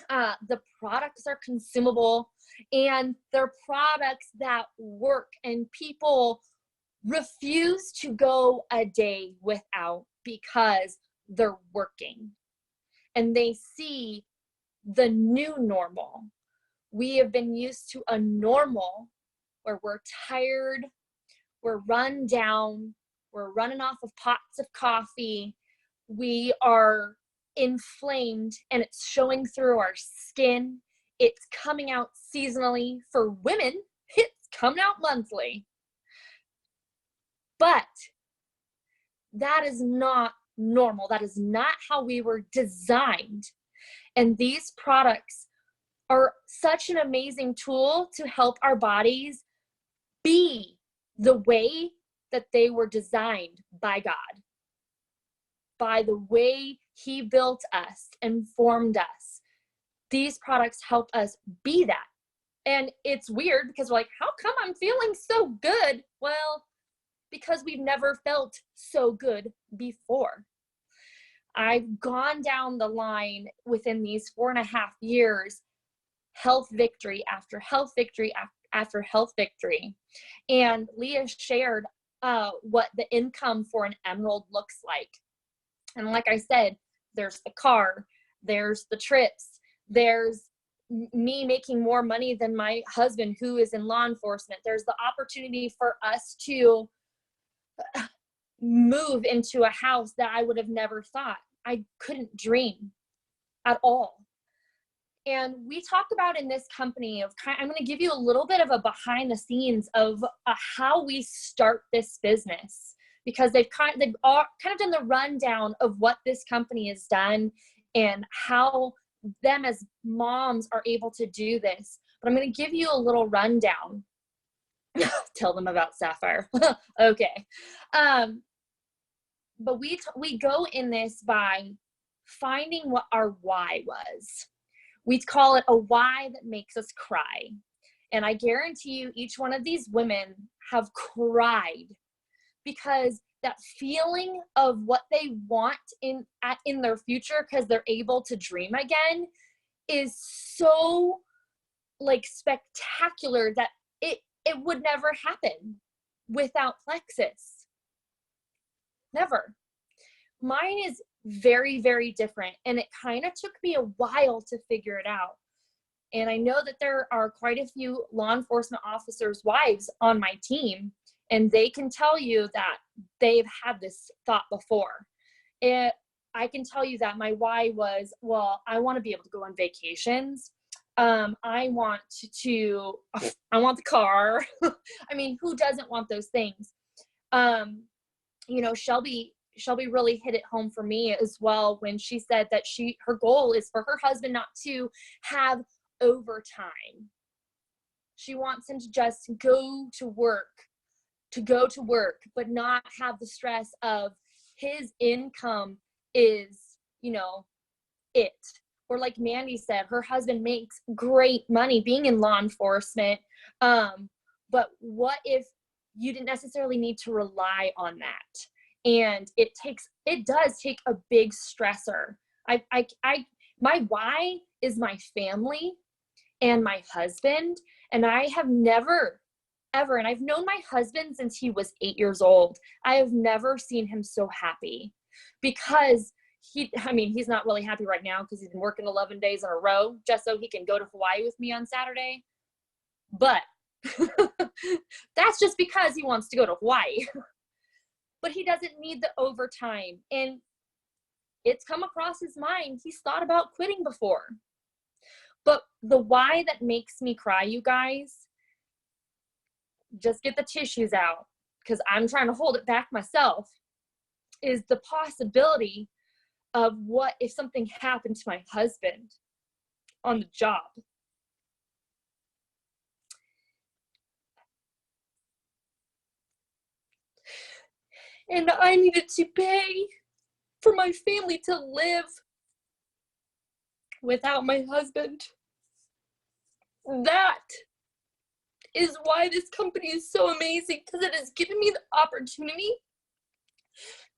The products are consumable, and they're products that work, and people refuse to go a day without because they're working and they see the new normal. We have been used to a normal where we're tired, we're run down, we're running off of pots of coffee, we are inflamed, and it's showing through our skin. It's coming out seasonally. For women, it's coming out monthly. But that is not normal. That is not how we were designed. And these products are such an amazing tool to help our bodies be the way that they were designed by God, by the way He built us and formed us. These products help us be that. And it's weird because we're like, how come I'm feeling so good? Well, because we've never felt so good before. I've gone down the line within these 4.5 years, health victory after health victory after health victory. And Leah shared what the income for an emerald looks like. And like I said, there's the car, there's the trips, there's me making more money than my husband who is in law enforcement. There's the opportunity for us to move into a house that I would have never thought. I couldn't dream at all. And we talk about in this company of, I'm going to give you a little bit of a behind the scenes of how we start this business, because they've kind of done the rundown of what this company has done and how them as moms are able to do this. But I'm going to give you a little rundown. Tell them about Sapphire. Okay. But we go in this by finding what our why was. We call it a why that makes us cry. And I guarantee you, each one of these women have cried because that feeling of what they want in their future, because they're able to dream again, is so like spectacular that it would never happen without Plexus. Never. Mine is very, very different. And it kind of took me a while to figure it out. And I know that there are quite a few law enforcement officers' wives on my team, and they can tell you that they've had this thought before. I can tell you that my why was, well, I want to be able to go on vacations. I want the car. I mean, who doesn't want those things? Shelby really hit it home for me as well when she said that her goal is for her husband not to have overtime. She wants him to just go to work, but not have the stress of his income is, it. Or like Mandy said, her husband makes great money being in law enforcement. But what if you didn't necessarily need to rely on that? And it does take a big stressor. My why is my family and my husband. And I have never, ever, and I've known my husband since he was 8 years old. I have never seen him so happy because he's not really happy right now because he's been working 11 days in a row just so he can go to Hawaii with me on Saturday. But that's just because he wants to go to Hawaii. But he doesn't need the overtime. And it's come across his mind. He's thought about quitting before. But the why that makes me cry, you guys, just get the tissues out because I'm trying to hold it back myself, is the possibility of what if something happened to my husband on the job. And I needed to pay for my family to live without my husband. That is why this company is so amazing, because it has given me the opportunity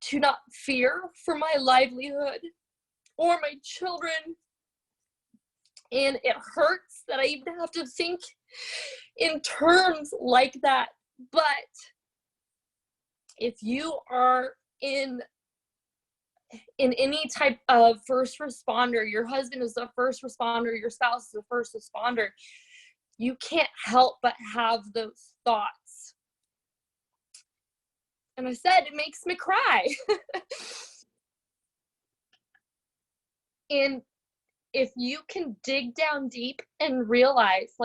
to not fear for my livelihood or my children. And it hurts that I even have to think in terms like that. But if you are in any type of first responder, your husband is a first responder, your spouse is a first responder, you can't help but have those thoughts. And I said, it makes me cry. And if you can dig down deep and realize,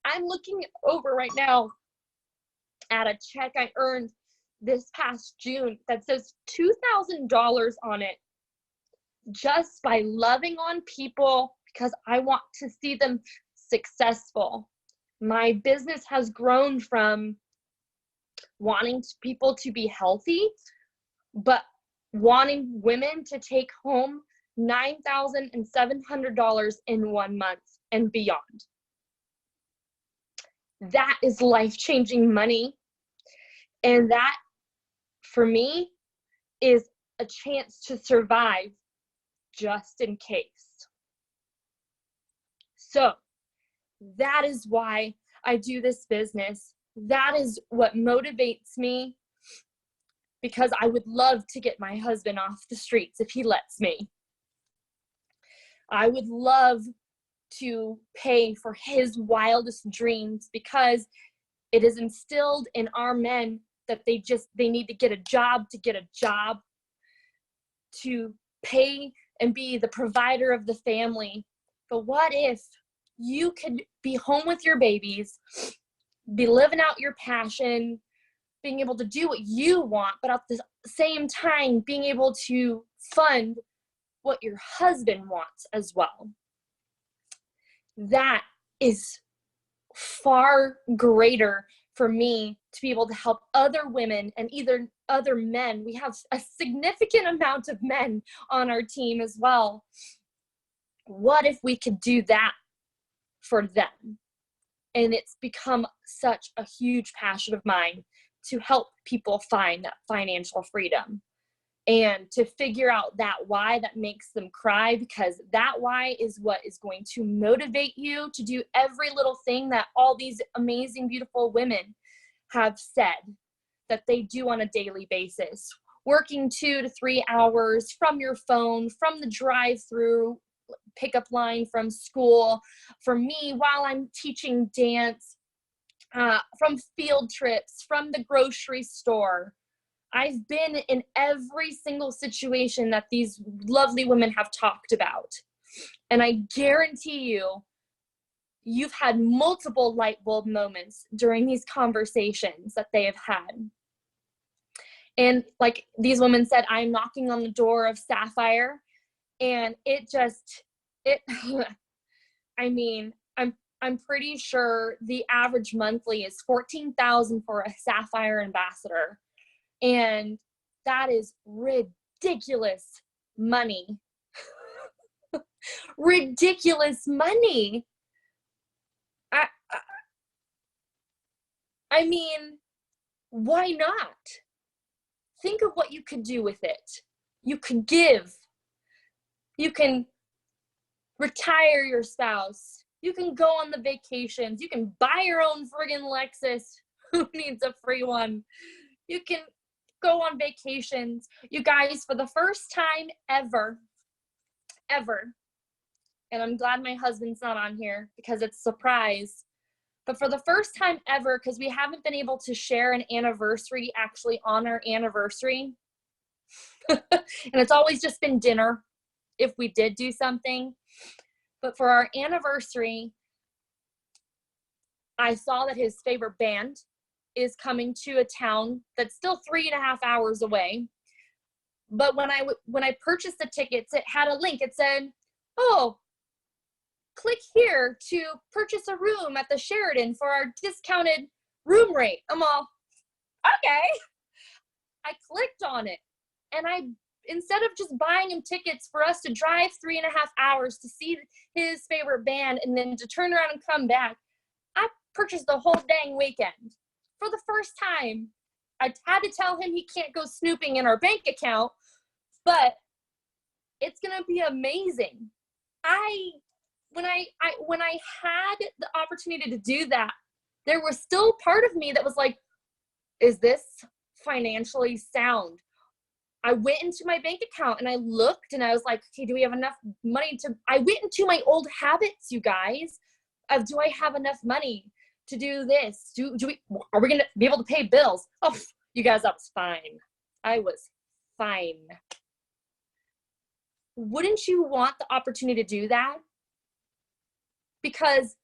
I'm looking over right now at a check I earned this past June that says $2,000 on it just by loving on people because I want to see them successful. My business has grown from wanting people to be healthy, but wanting women to take home $9,700 in 1 month and beyond. That is life-changing money. And that, for me, is a chance to survive just in case. So that is why I do this business. That is what motivates me, because I would love to get my husband off the streets if he lets me. I would love to pay for his wildest dreams because it is instilled in our men that they need to get a job, to pay and be the provider of the family. But what if you could be home with your babies, be living out your passion, being able to do what you want, but at the same time being able to fund what your husband wants as well? That is far greater for me to be able to help other women and either other men. We have a significant amount of men on our team as well. What if we could do that for them? And it's become such a huge passion of mine to help people find that financial freedom and to figure out that why that makes them cry, because that why is what is going to motivate you to do every little thing that all these amazing, beautiful women have said that they do on a daily basis. Working 2 to 3 hours from your phone, from the drive-through pickup line from school, for me while I'm teaching dance, from field trips, from the grocery store. I've been in every single situation that these lovely women have talked about. And I guarantee you, you've had multiple light bulb moments during these conversations that they have had. And like these women said, I'm knocking on the door of Sapphire, and I mean, I'm pretty sure the average monthly is $14,000 for a Sapphire ambassador. And that is ridiculous money. Ridiculous money. I mean, why not? Think of what you could do with it. You could give. You can retire your spouse. You can go on the vacations. You can buy your own friggin' Lexus. Who needs a free one? You can go on vacations. You guys, for the first time ever, and I'm glad my husband's not on here because it's a surprise, but for the first time ever, because we haven't been able to share an anniversary actually on our anniversary, and it's always just been dinner if we did do something. But for our anniversary, I saw that his favorite band is coming to a town that's still 3.5 hours away. But when I purchased the tickets, it had a link. It said, oh, click here to purchase a room at the Sheraton for our discounted room rate. I'm all, okay. I clicked on it, and instead of just buying him tickets for us to drive 3.5 hours to see his favorite band and then to turn around and come back, I purchased the whole dang weekend. For the first time, I had to tell him he can't go snooping in our bank account, but it's going to be amazing. When I had the opportunity to do that, there was still part of me that was like, is this financially sound? I went into my bank account and I looked and I was like, okay, do we have enough money I went into my old habits, you guys, of do I have enough money to do this? Are we going to be able to pay bills? Oh, you guys, that was fine. I was fine. Wouldn't you want the opportunity to do that? Because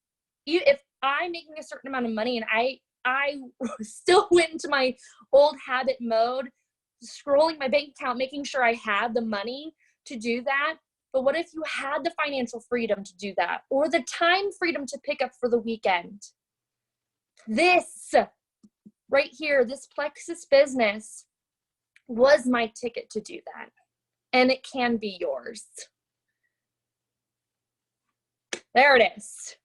if I'm making a certain amount of money and I I still went into my old habit mode, scrolling my bank account, making sure I had the money to do that. But what if you had the financial freedom to do that, or the time freedom to pick up for the weekend? This right here, this Plexus business was my ticket to do that. And it can be yours. There it is.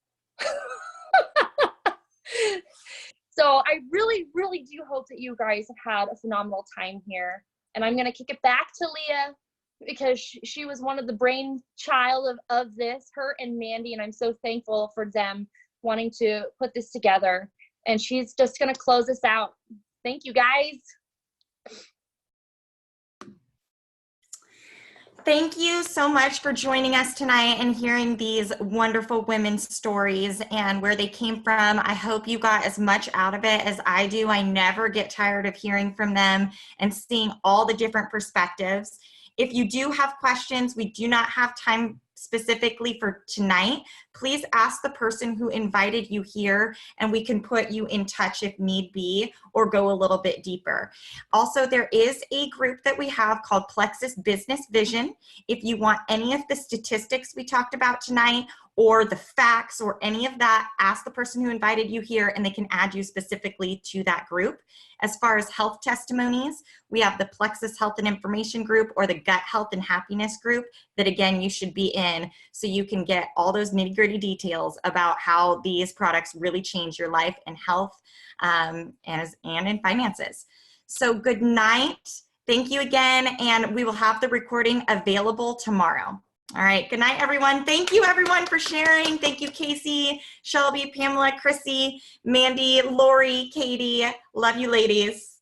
So I really, really do hope that you guys have had a phenomenal time here. And I'm going to kick it back to Leah because she was one of the brainchild of this, her and Mandy. And I'm so thankful for them wanting to put this together. And she's just going to close us out. Thank you, guys. Thank you so much for joining us tonight and hearing these wonderful women's stories and where they came from. I hope you got as much out of it as I do. I never get tired of hearing from them and seeing all the different perspectives. If you do have questions, we do not have time specifically for tonight. Please ask the person who invited you here and we can put you in touch if need be or go a little bit deeper. Also, there is a group that we have called Plexus Business Vision. If you want any of the statistics we talked about tonight or the facts or any of that, ask the person who invited you here and they can add you specifically to that group. As far as health testimonies, we have the Plexus Health and Information Group or the Gut Health and Happiness Group that, again, you should be in so you can get all those nitty-gritty details about how these products really change your life and health and in finances. So good night. Thank you again, and we will have the recording available tomorrow. All right, good night, everyone. Thank you, everyone, for sharing. Thank you, Casey, Shelby, Pamela, Chrissy, Mandy, Lori, Katie. Love you, ladies.